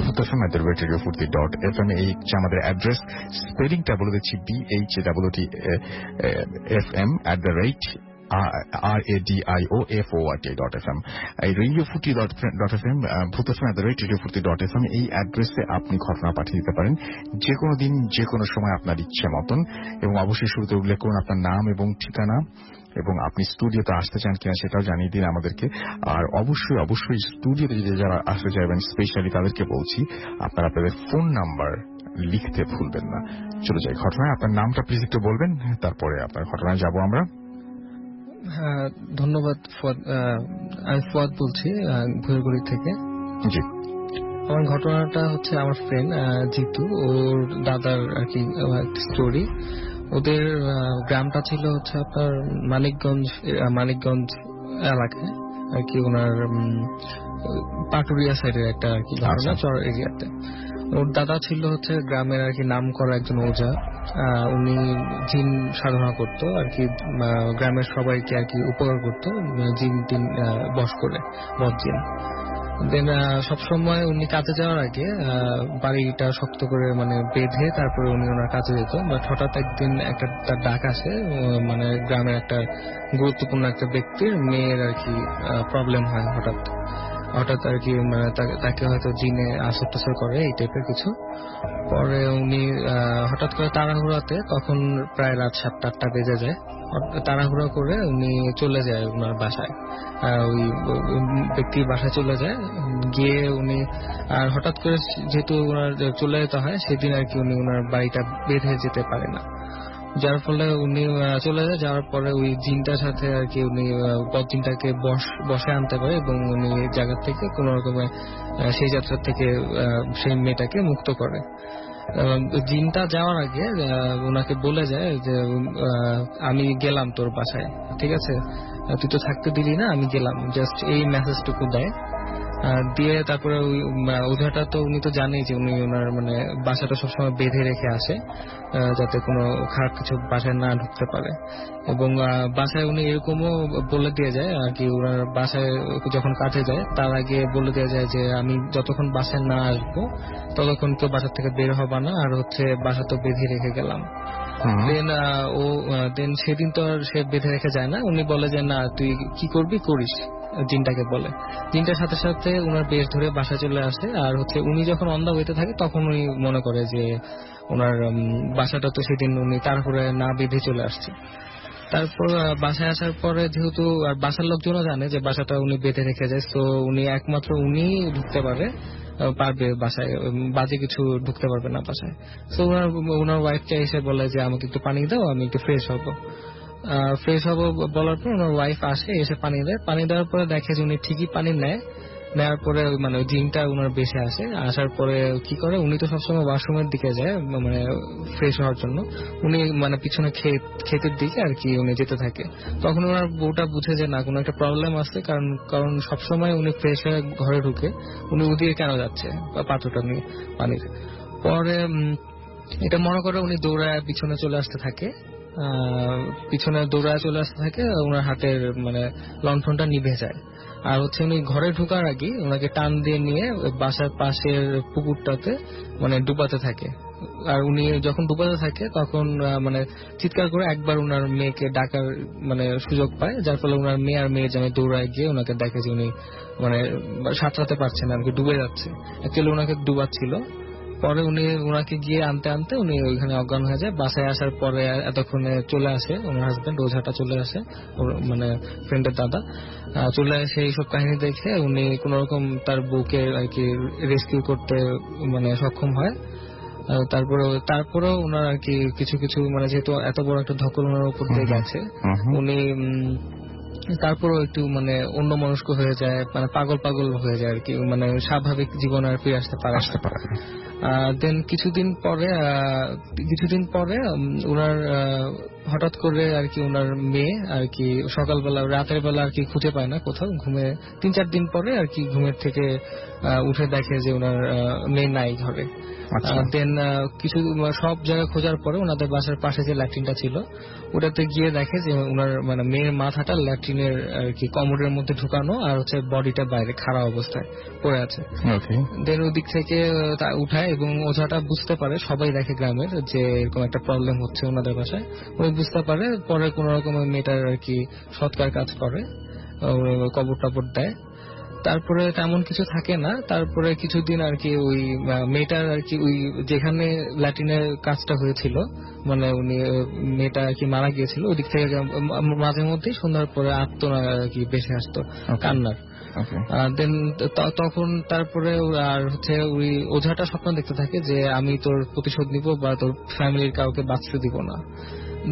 Speaker 2: bhutfm@radiofurti.fm। এই হচ্ছে আমাদের অ্যাড্রেস। স্পেলিংটা বলে দিচ্ছি, BHWTFM@radiofurt.fm। এই radiofurti.fm, bhutfm@radiofurti.fm, এই অ্যাড্রেসে আপনি ঘটনা পাঠিয়ে দিতে পারেন যে কোনো দিন, যে কোনো সময় আপনার ইচ্ছে মতন। এবং অবশ্যই শুরুতে উল্লেখ করুন আপনার নাম এবং ঠিকানা, এবং আপনি স্টুডিওতে আসতে চান কিনা সেটাও জানিয়ে দিন আমাদেরকে। আর অবশ্যই অবশ্যই স্টুডিওতে যদি যারা আসতে চাইবেন, স্পেশালি তাদেরকে বলছি, আপনারা আপনাদের ফোন নাম্বার লিখতে ভুলবেন না। চলে যাই ঘটনায়। আপনার নামটা প্লিজ একটু বলবেন, তারপরে আপনার ঘটনায় যাব আমরা।
Speaker 3: হ্যাঁ, ধন্যবাদ। আমি ফুয়াদ বলছি ভৈরবগড়ি থেকে।
Speaker 2: জি।
Speaker 3: আমার ঘটনাটা হচ্ছে আমার ফ্রেন্ড জিতু, ওর দাদার আর কি স্টোরি। ওদের গ্রামটা ছিল হচ্ছে আপনার মানিকগঞ্জ এলাকায় আর কি, ওনার পাটুরিয়া সাইডের একটা আর কি ঘটনা, চর এরিয়াতে। ওর দাদা ছিল হচ্ছে গ্রামের আর কি নাম করা একজন ওঝা। উনি জিন সাধনা করতো আর কি, গ্রামের সবাইকে আর কি উপকার করতো জিন টিন বশ করে, বদ জিন। দেন সবসময় উনি কাজে যাওয়ার আগে বাড়িটা শক্ত করে মানে বেঁধে তারপরে উনি ওনার কাজে যেত। বাট হঠাৎ একদিন একটা তার ডাক আসে, মানে গ্রামের একটা গুরুত্বপূর্ণ একটা ব্যক্তির মেয়ের আর কি প্রবলেম হয় হঠাৎ আর কি, মানে তাকে হয়তো জিনে আসর টাসর করে, এই টাইপের কিছু। পরে উনি হঠাৎ করে তাড়াহুড়াতে, তখন প্রায় রাত 7-8টা বেজে যায়, তাড়াহুড়া করে উনি চলে যায় ওনার বাসায়, ওই ব্যক্তির বাসায় চলে যায়। গিয়ে উনি আর হঠাৎ করে যেহেতু ওনার চলে যেতে হয়, সেদিন আর কি উনি ওনার বাড়িটা বেঁধে যেতে পারে না, যার ফলে উনি চলে যায়। যাওয়ার পরে ওই জিনটার সাথে আর কি উনি জিনটাকে বসে আনতে পারে, এবং উনি জায়গা থেকে কোন রকমে সেই যাত্রা থেকে সেই মেয়েটাকে মুক্ত করে। জিনটা যাওয়ার আগে ওনাকে বলে যায় যে আমি গেলাম তোর বাসায়, ঠিক আছে, তুই তো থাকতে দিলি না, আমি গেলাম, জাস্ট এই মেসেজটুকু দেয়। দিয়ে তারপরে ওই ওঝাটা তো উনি তো জানেই যে উনি ওনার মানে বাসাটা সবসময় বেঁধে রেখে আসে, যাতে কোনো খারাপ কিছু বাসায় না ঢুকতে পারে। এবং বাসায় উনি এরকমও বলে দিয়ে যায় আর কি, ওনার বাসায় যখন কাটে যায় তার আগে বলে দেওয়া যায় যে আমি যতক্ষণ বাসায় না আসবো ততক্ষণ কেউ বাসা থেকে বের হবা না, আর হচ্ছে বাসা তো বেঁধে রেখে গেলাম। দেন সেদিন তো আর সে বেঁধে রেখে যায় না, উনি বলে যে না তুই কি করবি করিস, জিনটাকে বলে। জিনটার সাথে সাথে উনার বেশ ধরে বাসা চলে আসে, আর হচ্ছে উনি যখন অন দা ওয়েতে থাকে তখন উনি মনে করে যে ওনার বাসাটা তো সেদিন উনি তারপরে না বেঁধে চলে আসছে। তারপর বাসায় আসার পরে যেহেতু আর বাসার লোকজনও জানে যে বাসাটা উনি বেঁধে রেখে যায়, তো উনি একমাত্র উনি ঢুকতে পারবে বাসায়, বাজে কিছু ঢুকতে পারবে না বাসায়। তো ওনার ওয়াইফকে এসে বলে যে আমাকে একটু পানি দাও, আমি একটু ফ্রেশ হবো বলার পর ওনার ওয়াইফ আসে, এসে পানি দেয়। পানি দেওয়ার পরে দেখে যে উনি ঠিকই পানি নেওয়ার পরে মানে ওই জিনটা ওনার বেশে আসে। আসার পরে কি করে, উনি তো সবসময় ওয়াশরুমের দিকে যায় মানে ফ্রেশ হওয়ার জন্য, উনি মানে পিছনে ক্ষেতের দিকে আর কি উনি যেতে থাকে। তখন ওনার বউটা বুঝে যে না কোনো একটা প্রবলেম আছে, কারণ সবসময় উনি ফ্রেশ হয়ে ঘরে ঢুকে, উনি ওদিকে কেন যাচ্ছে পাত্রটা নিয়ে পানির। পরে এটা মনে করে উনি দৌড়ায় পিছনে চলে আসতে থাকে, ওনার হাতের মানে লণ্ঠনটা নিভে যায়। আর হচ্ছে উনি ঘরে ঢোকার আগে ওনাকে টান দিয়ে নিয়ে বাসার পাশের পুকুরটাতে মানে ডুবাতে থাকে। আর উনি যখন ডুবাতে থাকে তখন মানে চিৎকার করে একবার ওনার মেয়েকে ডাকার মানে সুযোগ পায়, যার ফলে ওনার মেয়ে আর মেয়ের জামাই দৌড়ায় গিয়ে ওনাকে দেখে যে উনি মানে সাঁতরাতে পারছেন না, ডুবে যাচ্ছে। অ্যাকচুয়ালি ওনাকে ডুবাচ্ছিল। পরে উনি ওনাকে গিয়ে আনতে উনি ওইখানে অজ্ঞান হয়ে যায়। বাসায় আসার পরে এতক্ষণে চলে আসে ওনার হাজবেন্ড, ওঝাটা চলে আসে, মানে ফ্রেন্ডের দাদা চলে আসে। এইসব কাহিনী দেখে উনি কোন রকম তার বউকে আর কি রেস্কিউ করতে মানে সক্ষম হয়। তারপরেও ওনার আর কি কিছু কিছু মানে যেহেতু এত বড় একটা ধকল ওনার উপর দিয়ে গেছে, উনি তারপরও একটু মানে অন্যমনস্ক হয়ে যায়, মানে পাগল হয়ে যায় আর কি, মানে স্বাভাবিক জীবন আর ফিরে আসতে পারে। দেন কিছুদিন পরে ওনার হঠাৎ করে আর কি ওনার মেয়ে আর কি সকালবেলা রাতের বেলা আর কি খুঁজে পায় না কোথাও, ঘুমে 3-4 দিন পরে আর কি ঘুমের থেকে উঠে দেখে যে ওনার মেয়ে নাই ঘরে। দেন কিছু সব জায়গায় খোঁজার পরে ওনাদের বাসার পাশে যে ল্যাট্রিনটা ছিল ওটাতে গিয়ে দেখে যে ওনার মানে মেয়ের মাথাটা ল্যাট্রিনের আর কি কমোডের মধ্যে ঢুকানো, আর হচ্ছে বডিটা বাইরে খাড়া অবস্থায় পড়ে আছে। দেন ওই দিক থেকে উঠায় এবং ওঝাটা বুঝতে পারে, সবাই দেখে গ্রামের যে এরকম একটা প্রবলেম হচ্ছে ওনাদের বাসায়, উনি বুঝতে পারে। পরে কোন রকম মেয়েটার আর কি সৎকার কাজ করে, কবর টবর দেয়। তারপরে তেমন কিছু থাকে না। তারপরে কিছুদিন আর কি ওই মেয়েটার আর কি ওই যেখানে ল্যাটিনের কাজটা হয়েছিল মানে উনি মেয়েটা আর কি মারা গিয়েছিল, ওই দিক থেকে মাঝে মধ্যেই সন্ধ্যার পরে আত্মনাদ আর কি বেশি আসতো কান্নার। দেন তখন তারপরে আর হচ্ছে ওই ওঝাটা স্বপ্ন দেখতে থাকে যে আমি তোর প্রতিশোধ নিব বা তোর ফ্যামিলির কাউকে বাঁচতে দিব না।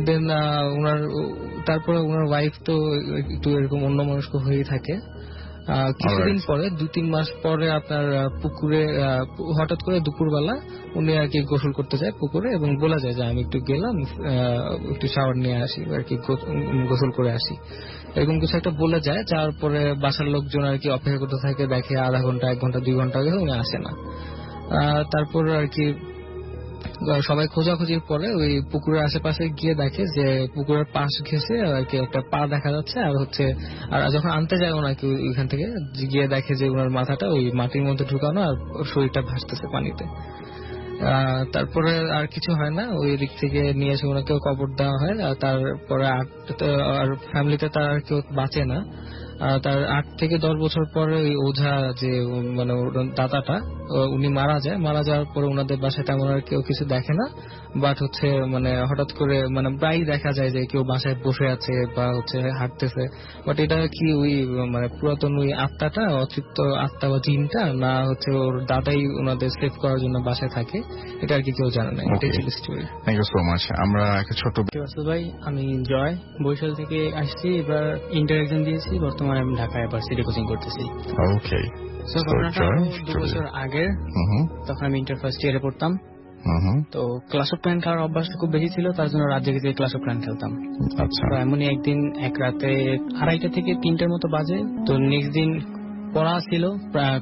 Speaker 3: দেন তারপরে ওনার ওয়াইফ তো একটু এরকম অন্যমনস্ক হয়েই থাকে। কিছুদিন পরে 2-3 মাস পরে আপনার পুকুরে হঠাৎ করে দুপুরবেলা উনি আর কি গোসল করতে যায় পুকুরে, এবং বলা যায় যে আমি একটু গেলাম একটু শাওয়ার নিয়ে আসি আর কি গোসল করে আসি, এরকম কিছু একটা বলে যায়। তারপরে বাসার লোকজন আর কি অপেক্ষা করতে থাকে, দেখে আধা ঘন্টা 1 ঘন্টা 2 ঘন্টা আগে উনি আসে না। তারপর আর কি সবাই খোঁজাখুঁজির পরে ওই পুকুরের আশেপাশে গিয়ে দেখে যে পুকুরের পাশ ঘেঁষে আর কি একটা পা দেখা যাচ্ছে, আর হচ্ছে আর যখন আনতে যায় ওনাকে ওইখান থেকে গিয়ে দেখে যে ওনার মাথাটা ওই মাটির মধ্যে ঢুকানো আর শরীরটা ভাসতেছে পানিতে। তারপরে আর কিছু হয় না, ওই দিক থেকে নিয়ে এসে ওনাকে কবর দেওয়া হয়। তারপরে আর ফ্যামিলিতে তার আর কেউ বাঁচে না। তার 8 থেকে 10 বছর পরে ওই ওঝা যে মানে দাদাটা উনি মারা যাওয়ার পরে ওনাদের বাসায় তেমন আর কেউ কিছু দেখে না, বাট হচ্ছে মানে হঠাৎ করে মানে প্রায় দেখা যায় যে কেউ বাসায় বসে আছে বা হচ্ছে হাঁটতেছে। বাট এটা কি ওই মানে পুরাতন ওই আত্মাটা, অতৃপ্ত আত্মা বা জিনটা, না হচ্ছে ওর দাদাই ওনাদের সেভ করার জন্য বাসায় থাকে, এটা আর কি কেউ জানে না। এটাই ছিল story.
Speaker 2: Thank you so much. আমরা একটা ছোট
Speaker 4: ভাই, আমি জয় বরিশাল থেকে আসছি, এবার ইন্টার এক্সাম দিয়েছি, বর্তমানে আমি ঢাকায় ভার্সিটি কোচিং করতেছি।
Speaker 2: ওকে।
Speaker 4: সো ঘটনাটা 2 বছর আগের, তখন আমি ইন্টার ফার্স্ট ইয়ারে পড়তাম। তো ক্লাস অফ ক্ল্যান খেলার অভ্যাসটা খুব বেশি ছিল, তার জন্য রাত জেগে ক্লাস অফ ক্ল্যান খেলতাম। তো এমনই একদিন এক রাতে 2:30 থেকে 3টার মতো বাজে। তো নেক্সট দিন পড়া ছিল,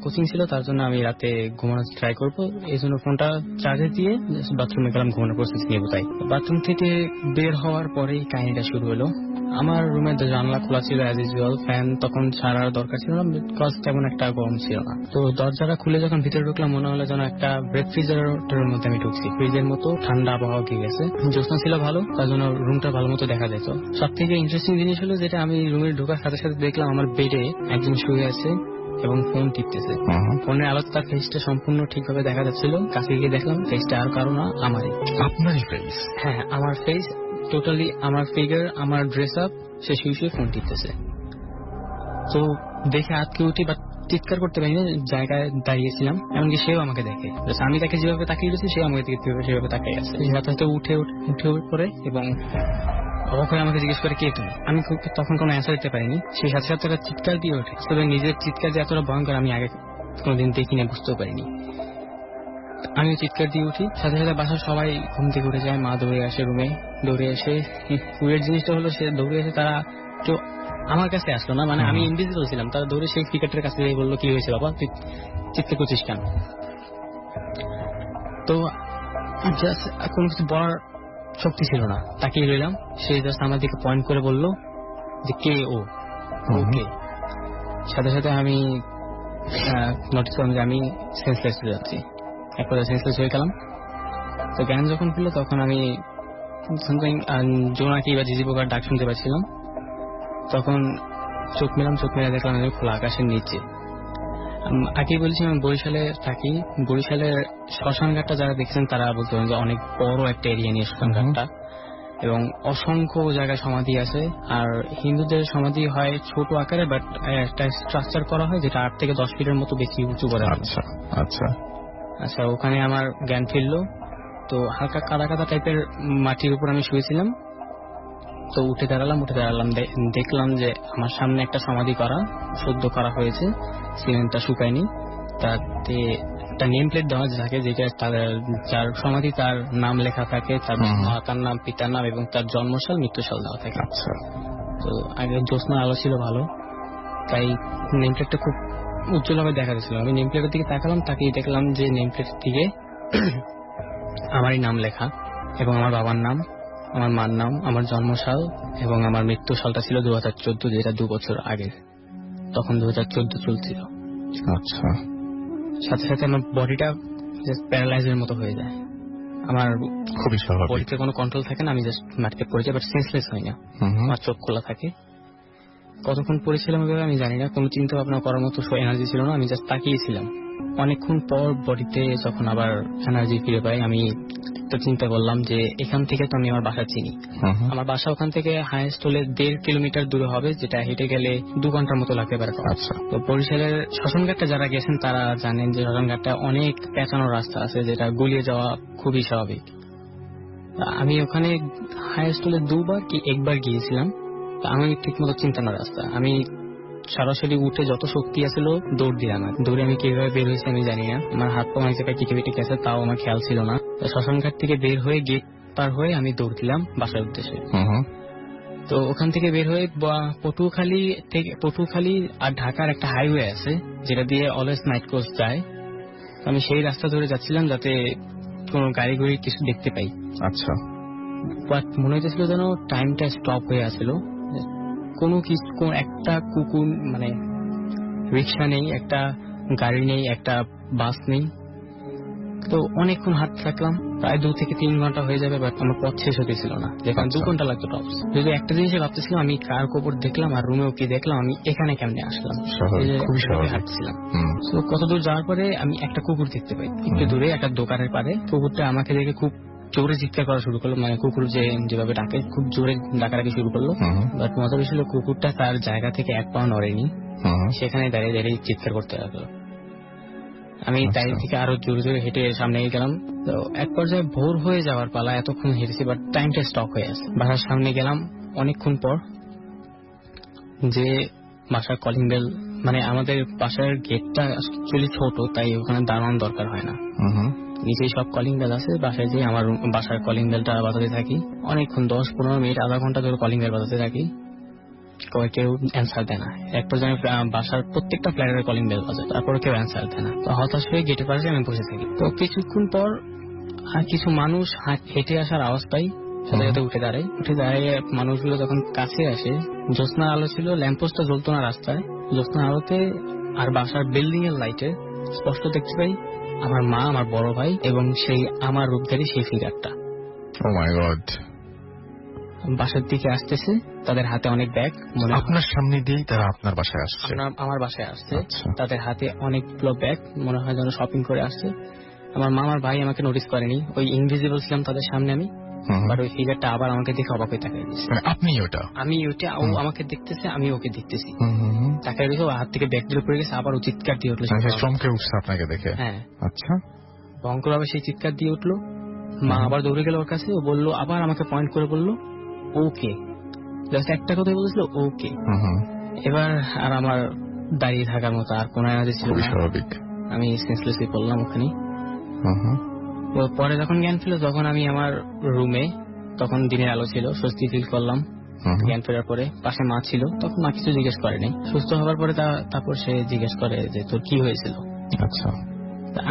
Speaker 4: কোচিং ছিল, তার জন্য আমি রাতে ঘুমানোর ট্রাই করবো, এই জন্য ফোনটা চার্জে দিয়ে বাথরুমে গেলাম ঘুমানোর প্রস্তুতি নেবো। তাই বাথরুম থেকে বের হওয়ার পরেই কাহিনীটা শুরু হলো। আমার রুমের জানলা খোলা ছিল অ্যাজ ইউজুয়াল, ফ্যান তখন ছাড়ার দরকার ছিল না, বিকজ তেমন একটা গরম ছিল না। তো দরজাটা খুলে যখন ভিতরে ঢুকলাম মনে হলো যেন একটা রেফ্রিজারেটরের মধ্যে আমি ঢুকছি, ফ্রিজের মতো ঠান্ডা আবহাওয়া গিয়ে গেছে। জ্যোৎস্না ছিল ভালো, তার জন্য রুমটা ভালো মতো দেখা যেত। সব থেকে ইন্টারেস্টিং জিনিস হলো যেটা আমি রুমে ঢোকার সাথে সাথে দেখলাম আমার বেডে একজন শুয়ে আছে এবং ফোন টিপতেছে। ফোনের আলোতে তার ফেসটা সম্পূর্ণ ঠিকভাবে দেখা যাচ্ছিল। কাছে গিয়ে দেখলাম ফেসটা আর কারো না, আমারই।
Speaker 2: আপনারই ফেস?
Speaker 4: হ্যাঁ, আমার ফেস, টোটালি আমার ফিগার, আমার ড্রেস আপ, সে শুয়ে শুয়ে ফোন টিপতেছে। তো দেখে আটকে উঠি, বাট চিৎকার করতে পারিনি, জায়গায় দাঁড়িয়েছিলাম। এমনকি সেও আমাকে দেখে, আমি তাকে যেভাবে তাকিয়ে গেছি সে আমাকে সেভাবে তাকিয়ে আছে। সাথে উঠে পড়ে এবং অবাক হয়ে আমাকে জিজ্ঞেস করে কে তুমি। আমি তখন কোনো অ্যান্সার দিতে পারিনি। সেই সাথে সাথে একটা চিৎকার দিয়ে ওঠে। তবে নিজের চিৎকার যে এতটা ভয়ঙ্কর আমি আগে কোনোদিন দেখিনি, বুঝতেও পারিনি। আমি চিৎকার দিয়ে উঠি, সাথে সাথে বাসার সবাই ঘুম থেকে উঠে যায়। মা দৌড়ে আসে রুমে, দৌড়ে এসে ওয়েট জিনিসটা হলো সে দৌড়ে এসে তারা তো আমার কাছে আসলো না, মানে আমি ইনভিজিবল ছিলাম। তারা দৌড়ে সেই ক্রিকেটের কাছে গিয়ে বললো কি হয়েছে বাবা, তুই চিৎকার করছিস কেন? তো জাস্ট কোনো কিছু বলার শক্তি ছিল না, তাকিয়ে রইলাম। সে জাস্ট আমার দিকে পয়েন্ট করে বললো যে কে ও, ওকে। সাথে সাথে আমি নোটিস করলাম যে আমি সেন্সলেস হয়ে যাচ্ছি, এক কথা সেন্সলেস হয়ে গেলাম। তো জ্ঞান যখন ফিরল তখন আমি সামথিং জোনাকি বা ঝিঝি পোকার ডাক শুনতে পাচ্ছিলাম। তখন চোখ মেলে দেখলাম আমি খোলা আকাশের নিচে। আগে বলছি আমি বরিশালে থাকি। বরিশালের শ্মশান ঘাটটা যারা দেখছেন তারা বলতে পারেন যে অনেক বড় একটা এরিয়া নিয়ে শ্মশান ঘাটটা, এবং অসংখ্য জায়গায় সমাধি আছে। আর হিন্দুদের সমাধি হয় ছোট আকারে, বাট একটা স্ট্রাকচার করা হয় যেটা 8 থেকে 10 ফিটের মতো বেশি উঁচু করে।
Speaker 2: আচ্ছা আচ্ছা
Speaker 4: আচ্ছা, ওখানে আমার জ্ঞান ফিরলো। তো হালকা কাদা কাদা টাইপের মাটির উপর আমি শুয়েছিলাম। তো উঠে দাঁড়ালাম, দেখলাম যে আমার সামনে একটা সমাধি করা, সদ্য করা হয়েছে, সিমেন্টটা শুকায়নি। তাতে একটা নেম প্লেট দেওয়া থাকে যেটা যার সমাধি তার নাম লেখা থাকে, তার মাতার নাম, পিতার নাম এবং তার জন্মসাল, মৃত্যুসাল দেওয়া থাকে।
Speaker 2: আচ্ছা।
Speaker 4: তো আগে জ্যোৎস্নার আলো ছিল ভালো, তাই নেম প্লেটটা খুব উজ্জ্বলভাবে দেখা যাচ্ছিল। আমি নেম প্লেটের দিকে তাকালাম, তাকিয়ে দেখলাম যে নেম প্লেটের দিকে আমারই নাম লেখা এবং আমার বাবার নাম, আমার মার নাম, আমার জন্মসাল এবং আমার মৃত্যু সালটা ছিল 2014, যেটা 2 বছর আগে। তখন 2014 চলছিল।
Speaker 2: আচ্ছা।
Speaker 4: সাথে সাথে আমার বডিটা প্যারালাইজের মতো হয়ে যায়। আমার
Speaker 2: খুবই স্বাভাবিক,
Speaker 4: বডিতে কোনো কন্ট্রোল থাকে না, আমি জাস্ট মাটিতে পড়ে যাই, বাট সেন্সলেস হই না। আমার চোখ খোলা থাকে। কতক্ষণ পড়েছিলাম এভাবে আমি জানি না, কোনো চিন্তা ভাবনা করার মতো এনার্জি ছিল না, আমি জাস্ট তাকিয়েছিলাম। অনেকক্ষণ পর বডিতে যখন আবার এনার্জি ফিরে পাই, আমি তো চিন্তা করলাম যে এখান থেকে তো আমি আমার বাসা চিনি। আমার বাসা ওখান থেকে হাইয়েস্ট হলে 1.5 কিলোমিটার দূরে হবে, যেটা হেঁটে গেলে 2 ঘন্টার মতো লাগতে পারে।
Speaker 2: আচ্ছা।
Speaker 4: তো বরিশালের শ্মশানঘাটটা যারা গেছেন তারা জানেন যে শ্মশানঘাটটা অনেক পেঁচানো রাস্তা আছে, যেটা গুলিয়ে যাওয়া খুবই স্বাভাবিক। আমি ওখানে হাইয়েস্ট হলে 2বার কি 1বার গিয়েছিলাম। আমি ঠিক মতো চিন্তানো রাস্তা, আমি সরাসরি উঠে যত শক্তি আছিল দৌড় দিলাম। দৌড়ে আমি কিভাবে বের হয়েছি আমি জানি না, আমার হাত পা অনেক জায়গায় টিকে পিটে গেছে, তাও আমার খেয়াল ছিল না। শ্মশানঘাট থেকে বের হয়ে গেট পার হয়ে আমি দৌড় দিলাম বাসার উদ্দেশ্যে। তো ওখান থেকে বের হয়ে পটুয়াখালী আর ঢাকার একটা হাইওয়ে আছে যেটা দিয়ে অলওয়েজ নাইট ক্রস যায়। আমি সেই রাস্তা ধরে যাচ্ছিলাম যাতে কোনো গাড়ি ঘুড়ি কিছু দেখতে পাই।
Speaker 2: আচ্ছা।
Speaker 4: বাট মনে হইতেছিল যেন টাইমটা স্টপ হয়ে আসছিল, কোনো কিছু, একটা কুকুর মানে রিক্সা নেই, একটা গাড়ি নেই, একটা বাস নেই। তো অনেকক্ষণ হাঁটতে থাকলাম, প্রায় 2 থেকে 3 ঘন্টা হয়ে যাবে, বাট আমার পথ শেষ হতেছিল না, যেখানে 2 ঘন্টা লাগতো টপস। যদি একটা জিনিসে ভাবতেছিলাম আমি কার কবর দেখলাম আর রুমেও কি দেখলাম, আমি এখানে কেমনে আসলাম, হাঁটছিলাম। তো কত দূর যাওয়ার পরে আমি একটা কুকুর দেখতে পাই, একটু দূরে একটা দোকানের পারে। কুকুরটা আমাকে দেখে খুব জোরে চিৎকার করা শুরু করলো, মানে কুকুর যেভাবে ডাকে খুব জোরে ডাকাডাকি শুরু করলো। বাট মজা ছিল কুকুরটা তার জায়গা থেকে 1 পা নড়েনি, সেখানে দাঁড়িয়ে দাঁড়িয়ে চিৎকার করতে লাগলো। আমি তাই থেকে আরো জোরে জোরে হেঁটে সামনে গেলাম। তো এক পর্যায়ে ভোর হয়ে যাওয়ার পালা, এতক্ষণ হেঁটেছি বাট টাইমটা স্টপ হয়ে আছে। বাসার সামনে গেলাম অনেকক্ষণ পর, যে বাসার কলিং বেল, মানে আমাদের বাসার গেটটা অ্যাকচুয়ালি ছোট, তাই ওখানে দাঁড়ানোর দরকার হয় না, নিচেই সব কলিং বেল আছে। বাসায় যেয়ে আমার বাসার কলিং বেলটা বাজাতে থাকি অনেকক্ষণ, 10-15 মিনিট, আধা ঘন্টা ধরে কলিং বেল বাজাতে থাকি। কেউ অ্যান্সার দেয় না। এক পর্যায়ে বাসার প্রত্যেকটা ফ্ল্যাটের কলিং বেল বাজে, তারপরে কেউ অ্যান্সার দেয় না। তো হতাশ হয়ে গেটের পাশে আমি বসে থাকি। তো কিছুক্ষণ পর কিছু মানুষ হেঁটে আসার আওয়াজ পাই, সাথে সাথে উঠে দাঁড়িয়ে মানুষগুলো যখন কাছে আসে, জ্যোৎস্নার আলো ছিল, ল্যাম্পপোস্টটা জ্বলতো না রাস্তায়, জ্যোৎস্নার আলোতে আর বাসার বিল্ডিং এর লাইটে স্পষ্ট দেখতে পাই আমার মা, আমার বড় ভাই এবং সেই আমার রূপধারী সেই ফিগারটা
Speaker 2: ও মাই গড
Speaker 4: বাসার দিকে আসতেছে। তাদের হাতে অনেক ব্যাগ,
Speaker 2: আপনার সামনে দিয়েই তারা আপনার বাসায় আসছে?
Speaker 4: আমার বাসায় আসছে।
Speaker 2: আচ্ছা।
Speaker 4: তাদের হাতে অনেকগুলো ব্যাগ, মনে হয় যেন শপিং করে আসছে। আমার মা আমার ভাই আমাকে নোটিস করেনি, ওই ইনভিজিবল ছিলাম তাদের সামনে আমি, বাট ওই ফিগারটা আবার আমাকে দেখে অবাক হয়ে তাকাই দিচ্ছে। আমি ওটা, ও আমাকে দেখতেছে, আমি ওকে দেখতেছি, তাকাই দেখে হাত থেকে ব্যাগ দিয়ে পড়ে গেছে, আবার ও চিৎকার দিয়ে উঠলো,
Speaker 2: চমকে উঠছে আপনাকে দেখে?
Speaker 4: হ্যাঁ।
Speaker 2: আচ্ছা।
Speaker 4: ভয়ঙ্কর ভাবে সেই চিৎকার দিয়ে উঠলো। মা আবার দৌড়ে গেল ওর কাছে, ও বললো, আবার আমাকে পয়েন্ট করে বললো ওকে, জাস্ট একটা কথাই বলেছিল ওকে। এবার আর আমার দাঁড়িয়ে থাকার মতো আর কোনো এনার্জি ছিল না,
Speaker 2: স্বাভাবিক।
Speaker 4: আমি সেন্সলেসলি পড়লাম ওখানে। পরে যখন জ্ঞান ফিরল, তখন আমি আমার রুমে, তখন দিনের আলো ছিল, স্বস্তি ফিল করলাম। জ্ঞান ফেরার পরে পাশে মা ছিল, তখন মা কিছু জিজ্ঞেস করেনি। সুস্থ হওয়ার পরে তারপর সে জিজ্ঞেস করে যে তোর কি হয়েছিল।
Speaker 2: আচ্ছা।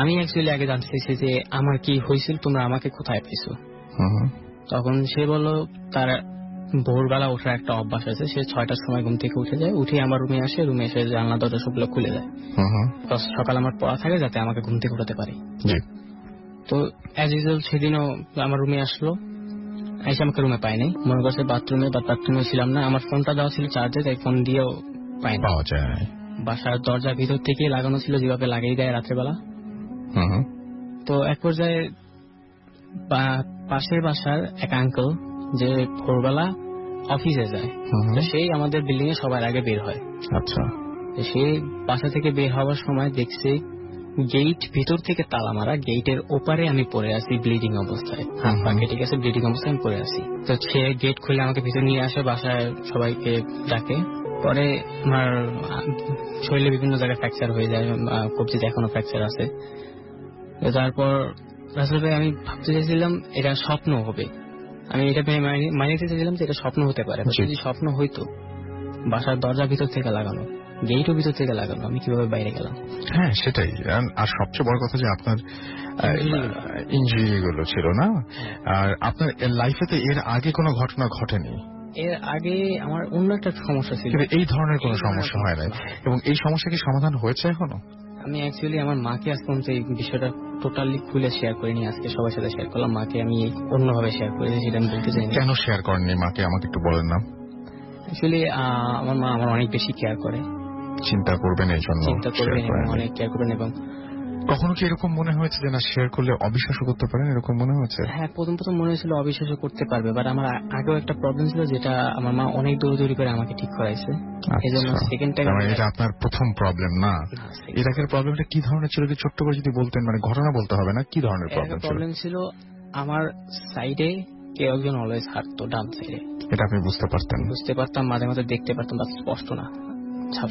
Speaker 4: আমি অ্যাকচুয়ালি আগে জানতে চাইছি যে আমার কি হয়েছিল, তোমরা আমাকে কোথায় পেয়েছো। তখন সে বলল তার ভোরবেলা ওঠার একটা অভ্যাস আছে, সে 6টার সময় ঘুম থেকে উঠে যায়, উঠে আমার রুমে আসে, রুমে এসে জানলা দরজা সবগুলো খুলে দেয়। সকাল আমার পড়া থাকে যাতে আমাকে ঘুম থেকে উঠাতে পারে। তো অ্যাজ ইউজুয়াল সেদিনও আমার রুমে আসলো, এসে আমাকে রুমে পাই নাই, মনে করছে বাথরুমে, বা বাথরুমে ছিলাম না। আমার ফোনটা দেওয়া ছিল চার্জে, তাই ফোন দিয়েও পাওয়া যায়। বাসার দরজার ভিতর থেকে লাগানো ছিল, যেভাবে লাগিয়ে দেয় রাত্রেবেলা। তো এক পর্যায়ে পাশের বাসার এক আঙ্কেল যে ভোরবেলা অফিসে যায়, সেই আমাদের বিল্ডিং এ সবার আগে বের হয়।
Speaker 2: আচ্ছা।
Speaker 4: সে বাসা থেকে বের হওয়ার সময় দেখছে গেট ভিতর থেকে তালা মারা, গেটের ওপারে আমি পড়ে আছি ব্লিডিং অবস্থায়, হাত পা কেটে গেছে, ব্লিডিং অবস্থায় আমি পড়ে আছি। তো সে গেট খুলে আমাকে ভিতর নিয়ে আসে, বাসায় সবাইকে ডাকে। পরে আমার শরীরে বিভিন্ন জায়গায় ফ্র্যাকচার হয়ে যায়, কবজিতে এখনো ফ্র্যাকচার আছে। তারপর রাসেল ভাই আমি ভাবতে চাইছিলাম এটা স্বপ্ন হবে, আমি এটা মানিয়ে চাইছিলাম যে এটা স্বপ্ন হতে পারে। যদি স্বপ্ন হইতো, বাসার দরজা ভিতর থেকে লাগানো, গেটও ভিতর থেকে লাগানো, আমি কিভাবে বাইরে গেলাম?
Speaker 2: হ্যাঁ সেটাই। আর সবচেয়ে বড় কথা যে আপনার ইনজুরি গুলো ছিল না, আর আপনার লাইফে তো এর আগে কোনো ঘটনা ঘটেনি।
Speaker 4: এর আগে আমার অন্য একটা সমস্যা ছিল,
Speaker 2: এই ধরনের কোনো সমস্যা হয় নাই। এবং এই সমস্যা কি সমাধান হয়েছে এখনো?
Speaker 4: আমি অ্যাকচুয়ালি আমার মাকে আজ পর্যন্ত এই বিষয়টা টোটালি খুলে শেয়ার করিনি, আজকে সবার সাথে শেয়ার করলাম। মাকে আমি অন্যভাবে শেয়ার করেছি, সেটা আমি বলতে চাই।
Speaker 2: কেন শেয়ার করেননি মাকে, আমাকে একটু বলেন না।
Speaker 4: অ্যাকচুয়ালি আমার মা আমার অনেক বেশি কেয়ার করে,
Speaker 2: চিন্তা করবেন এই জন্য,
Speaker 4: চিন্তা করবেন এবং অনেক কেয়ার করবেন। এবং
Speaker 2: কখনো কি এরকম মনে হয়েছে যে না শেয়ার করলে অবিশ্বাস করতে পারেন, এরকম মনে হয়েছে?
Speaker 4: হ্যাঁ, প্রথম মনে হয়েছিল অবিশ্বাস করতে পারবে, বাট আমার আগেও একটা প্রবলেম ছিল, যেটা আমার মা অনেক দৌড়াদৌড়ি করে আমাকে ঠিক করাইছে। এই জন্য সেকেন্ড টাইম।
Speaker 2: এটা আপনার প্রথম প্রবলেম না? এর আগের প্রবলেমটা কি ধরনের ছিল, কি ছোট্ট করে যদি বলতেন, মানে ঘটনা বলতে হবে না, কি ধরনের প্রবলেম ছিল?
Speaker 4: আমার সাইডে কেউ একজন অলওয়েজ হাঁটতো, ডান সাইডে।
Speaker 2: এটা আপনি বুঝতে পারতাম?
Speaker 4: মাঝে মাঝে দেখতে পারতাম, বাট স্পষ্ট না।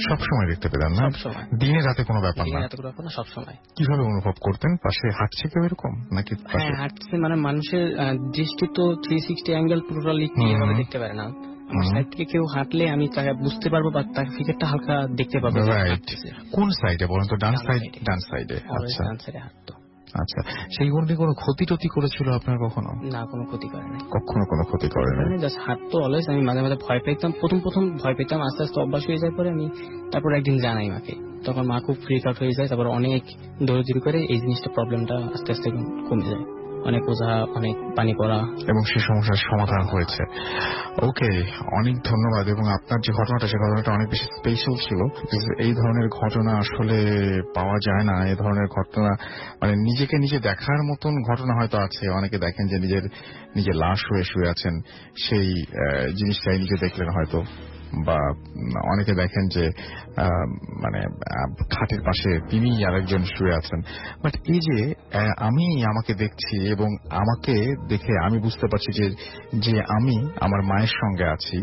Speaker 2: সবসময় দেখতে পেতেন না? দিনে রাতে কোনো ব্যাপার না?
Speaker 4: সবসময়।
Speaker 2: কিভাবে অনুভব করতেন? পাশে হাঁটছে কেউ এরকম নাকি?
Speaker 4: হ্যাঁ, হাঁটছে, মানে মানুষের দৃষ্টি তো 360 অ্যাঙ্গেল টোটালি ক্লিয়ারভাবে দেখতে পারে না। আমার সাইড থেকে কেউ হাঁটলে আমি তাকে বুঝতে পারবো, বা তার ফিগারটা হালকা দেখতে পাবো।
Speaker 2: কোন সাইডে বলেন তো? ডান সাইডে। আচ্ছা, ডান সাইডে হাঁটতো। আচ্ছা, সেই গন্ডি কোনো ক্ষতি টতি করেছিল আপনার কখনো? না, কোনো ক্ষতি করে নাই, কখনো কোনো ক্ষতি করে নাই, জাস্ট হাঁটতো অলওয়েজ। আমি মাঝে মাঝে ভয় পেতাম, প্রথম ভয় পেতাম, আস্তে আস্তে অভ্যাস হয়ে যায়। পরে আমি তারপর একদিন জানাই মাকে, তখন মা খুব ফ্রিক আউট হয়ে যায়। তারপর অনেক দৌড়াদৌড়ি করে এই জিনিসটা, প্রবলেমটা আস্তে আস্তে কমে যায়, অনেক ওঝা, অনেক পানি পড়া, এবং সেই সমস্যার সমাধান হয়েছে। ওকে, অনেক ধন্যবাদ। এবং আপনার যে ঘটনাটা, সে ঘটনাটা অনেক বেশি স্পেশাল ছিল। এই ধরনের ঘটনা আসলে পাওয়া যায় না। এই ধরনের ঘটনা মানে নিজেকে নিজে দেখার মতন ঘটনা হয়তো আছে। অনেকে দেখেন যে নিজে লাশ হয়ে শুয়ে আছেন, সেই জিনিসটাই নিজে দেখলেন হয়তো। বা অনেকে দেখেন যে মানে খাটের পাশে তিনি আরেকজন শুয়ে আছেন। বাট এই যে আমি আমাকে দেখছি, এবং আমাকে দেখে আমি বুঝতে পারছি যে আমি আমার মায়ের সঙ্গে আছি,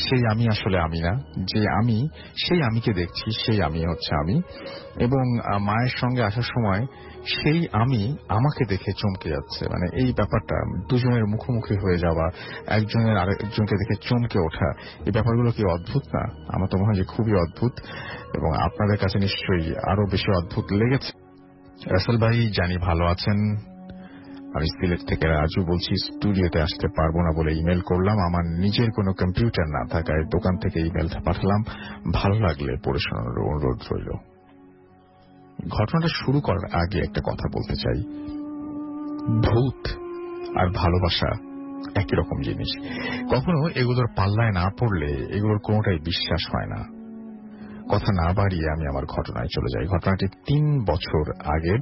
Speaker 2: সেই আমি আসলে আমি না। যে আমি, সেই আমিকে দেখছি, সেই আমি হচ্ছে আমি। এবং মায়ের সঙ্গে আসার সময় সেই আমি আমাকে দেখে চমকে যাচ্ছে। মানে এই ব্যাপারটা, দুজনের মুখোমুখি হয়ে যাওয়া, একজনের আরেকজনকে দেখে চমকে ওঠা, এই ব্যাপারগুলো কি অদ্ভুত না? আমার তো মনে হয় যে খুবই অদ্ভুত, এবং আপনাদের কাছে নিশ্চয়ই আরো বেশি অদ্ভুত লেগেছে। রাসেল ভাই জানি ভালো আছেন। আমি সিলেট থেকে রাজু বলছি। স্টুডিওতে আসতে পারবো না বলে ইমেল করলাম। আমার নিজের কোনো কম্পিউটার না থাকায় দোকান থেকে ইমেলটা পাঠালাম। ভালো লাগলে পড়ে শোনানোর অনুরোধ রইল। ঘটনাটা শুরু করার আগে একটা কথা বলতে চাই। ভূত আর ভালোবাসা একই রকম জিনিস। কখনো এগুলোর পাল্লায় না পড়লে এগুলোর কোনোটাই বিশ্বাস হয় না। কথা না বাড়িয়ে আমি আমার ঘটনায় চলে যাই। ঘটনাটি 3 বছর আগের,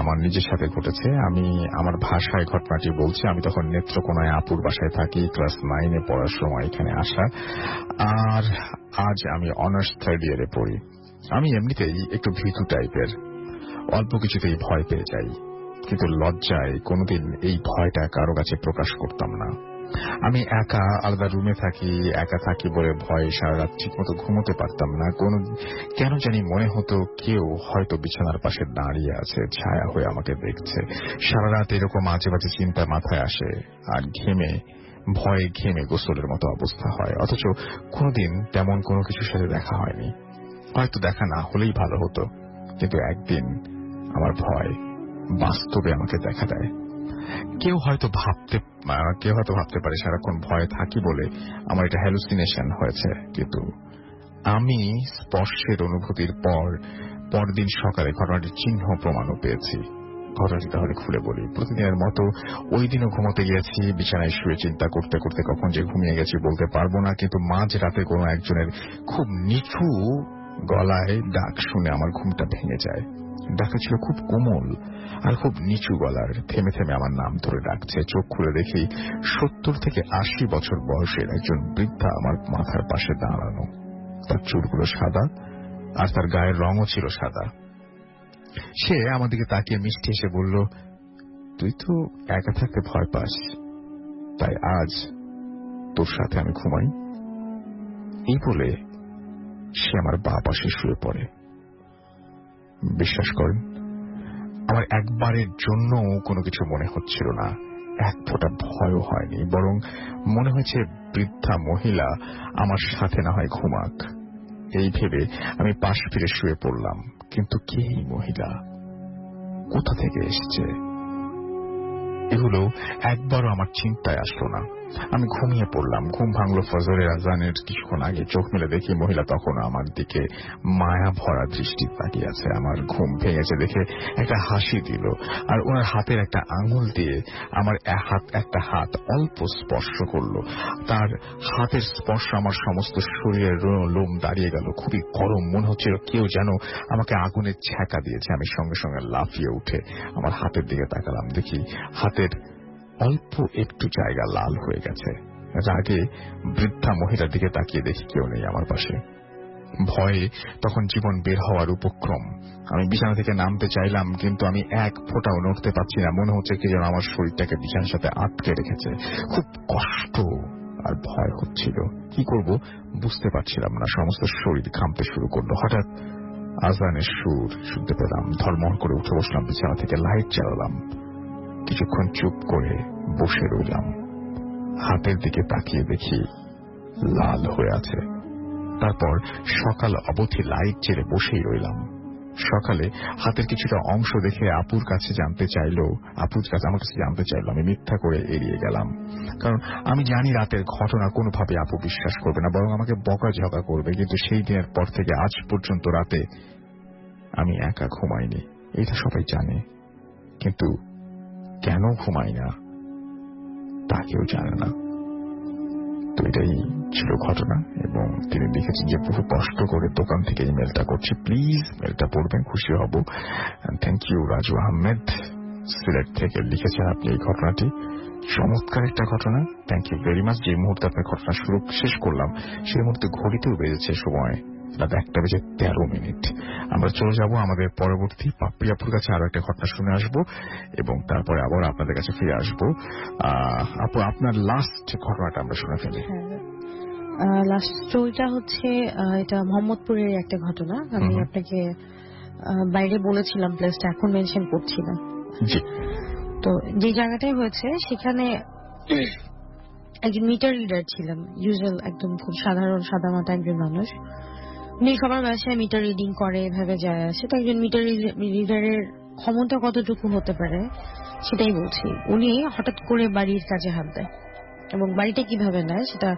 Speaker 2: আমার নিজের সাথে ঘটেছে। আমি আমার ভাষায় ঘটনাটি বলছি। আমি তখন নেত্রকোনায় আপুর বাসায় থাকি, ক্লাস 9-এ পড়ার সময় এখানে আসা। আর আজ আমি অনার্স 3rd ইয়ারে পড়ি। আমি এমনিতেই একটু ভীতু টাইপের, অল্প কিছুতেই ভয় পেয়ে যাই, কিন্তু লজ্জায় কোনোদিন এই ভয়টা কারো কাছে প্রকাশ করতাম না। আমি একা আলাদা রুমে থাকি, একা থাকি বলে ভয়ে সারা রাত ঠিক মতো ঘুমোতে পারতাম না। কেন জানি মনে হতো কেউ হয়তো বিছানার পাশে দাঁড়িয়ে আছে, ছায়া হয়ে আমাকে দেখছে। সারা রাত এরকম আজে বাজে চিন্তা মাথায় আসে, আর ভয়ে ঘেমে গোসলের মতো অবস্থা হয়। অথচ কোনোদিন তেমন কোনো কিছুর সাথে দেখা হয়নি। হয়তো দেখা না হলেই ভালো হতো, কিন্তু একদিন আমার ভয় বাস্তবে আমাকে দেখা দেয়। কেউ হয়তো ভাবতে পারে সারাক্ষণ ভয়ে থাকি বলে আমার এটা হ্যালুসিনেশন হয়েছে, কিন্তু আমি স্পর্শের অনুভূতির পরদিন সকালে ঘটনাটির চিহ্ন প্রমাণও পেয়েছি। ঘটনাটি তাহলে খুলে বলি। প্রতিদিনের মতো ওই দিনও ঘুমোতে গিয়েছি। বিছানায় শুয়ে চিন্তা করতে করতে কখন যে ঘুমিয়ে গেছি বলতে পারবো না, কিন্তু মাঝ রাতে কোনো একজনের খুব নিচু গলায় ডাক শুনে আমার ঘুমটা ভেঙে যায়। ডাকা ছিল খুব কোমল আর খুব নিচু গলার। থেমে থেমে আমার নাম ধরে ডাকছে। চোখ খুলে দেখি 70 থেকে 80 বছর বয়সের একজন বৃদ্ধা আমার মাথার পাশে দাঁড়ানো। তার চুলগুলো সাদা আর তার গায়ের রঙও ছিল সাদা। সে আমার দিকে তাকিয়ে মিষ্টি এসে বলল, তুই তো একা থাকতে ভয় পাস, তাই আজ তোর সাথে আমি ঘুমাই। এই বলে সে আমার বাঁ পাশে শুয়ে পড়ে। বিশ্বাস করেন, আমার একবারের জন্য কোনো কিছু মনে হচ্ছিল না। এক ফোঁটা ভয়ও হয়নি, বরং মনে হয়েছে বৃদ্ধা মহিলা আমার সাথে না হয় ঘুমাক। এই ভেবে আমি পাশ ফিরে শুয়ে পড়লাম। কিন্তু কে এই মহিলা, কোথা থেকে এসছে, এগুলো একবারও আমার চিন্তায় আসলো না। আমি ঘুমিয়ে পড়লাম। ঘুম ভাঙল ফজরের আজানের কিছুক্ষণ আগে। চোখ মেলে দেখি মহিলা তখন আমার দিকে মায়া ভরা দৃষ্টি তাকিয়ে আছে। আমার ঘুম ভেঙেছে দেখে একটা হাসি দিল, আর ওনার হাতের একটা আঙুল দিয়ে আমার একটা হাত অল্প স্পর্শ করলো। তার হাতের স্পর্শ আমার সমস্ত শরীরের লোম দাঁড়িয়ে গেল। খুবই গরম মনে হচ্ছিল, কেউ যেন আমাকে আগুনের ছ্যাঁকা দিয়েছে। আমি সঙ্গে সঙ্গে লাফিয়ে উঠে আমার হাতের দিকে তাকালাম। দেখি হাতের অল্প একটু জায়গা লাল হয়ে গেছে। রাগে বৃদ্ধা মহিলার দিকে তাকিয়ে দেখি কেউ নেই আমার পাশে। ভয়ে তখন জীবন বের হওয়ার উপক্রম। আমি বিছানা থেকে নামতে চাইলাম, কিন্তু আমি এক ফোঁটাও নড়তে পারছি না। মনে হচ্ছে কি যেন আমার শরীরটাকে বিছানার সাথে আটকে রেখেছে। খুব কষ্ট আর ভয় হচ্ছিল। কি করব বুঝতে পারছিলাম না। সমস্ত শরীর ঘামতে শুরু করলো। হঠাৎ আজানের সুর শুনতে পেলাম। ধর্মহর করে উঠে বসলাম বিছানা থেকে, লাইট জ্বালালাম। কিছুক্ষণ চুপ করে বসে রইলাম। হাতের দিকে তাকিয়ে দেখি লাল হয়ে আছে। তারপর সকাল অবধি লাইট জ্বেলে বসেই রইলাম। সকালে হাতের কিছুটা অংশ দেখে আপুর কাছে জানতে চাইলো। আমার কাছে জানতে চাইলো। আমি মিথ্যা করে এড়িয়ে গেলাম, কারণ আমি জানি রাতের ঘটনা কোনোভাবে আপু বিশ্বাস করবে না, বরং আমাকে বকাঝকা করবে। কিন্তু সেই দিনের পর থেকে আজ পর্যন্ত রাতে আমি একা ঘুমাইনি, এটা সবাই জানে। কিন্তু কেন ঘুমাই না তা কেউ জানে না। তো এটাই ছিল ঘটনা। এবং তিনি লিখেছেন যে বহু কষ্ট করে দোকান থেকে ইমেলটা করছি, প্লিজ মেলটা পড়বেন, খুশি হব। Thank you. রাজু আহমেদ সিলেট থেকে লিখেছেন আপনি এই ঘটনাটি। চমৎকার একটা ঘটনা। Thank you very much. যে মুহূর্তে আপনার ঘটনা শেষ করলাম সেই মুহূর্তে ঘড়িতেও বেজেছে সময় রাত 1:13। আমরা চলে যাব আমাদের পরবর্তী পাপ্পিয়াপুর কাছে। আরো একটা ঘটনা শুনে আসবো এবং তারপরে আবার আপনাদের কাছে ফিরে আসবো। আপু, আপনার লাস্ট ঘটনাটা আমরা শুনে ফেলি।
Speaker 1: লাস্ট স্টোরিটা হচ্ছে, এটা মোহাম্মদপুরের একটা ঘটনা। আমি আপনাকে বাইরে বলেছিলাম প্লেসটা, এখন মেনশন করছি না। তো যে জায়গাটাই হয়েছে সেখানে একজন মিটার রিডার ছিলেন, ইউজুয়াল একদম খুব সাধারণ সাদামাটা একজন মানুষ। উনি সবার বাসায় মিটার রিডিং করে, এভাবে যায় আসে। তো একজন মিটার রিডারের ক্ষমতা কতটুকু হতে পারে সেটাই বলছি। উনি হঠাৎ করে বাড়ির কাজে হাত দেয়, এবং বাড়িটা কিভাবে নেয় সেটা,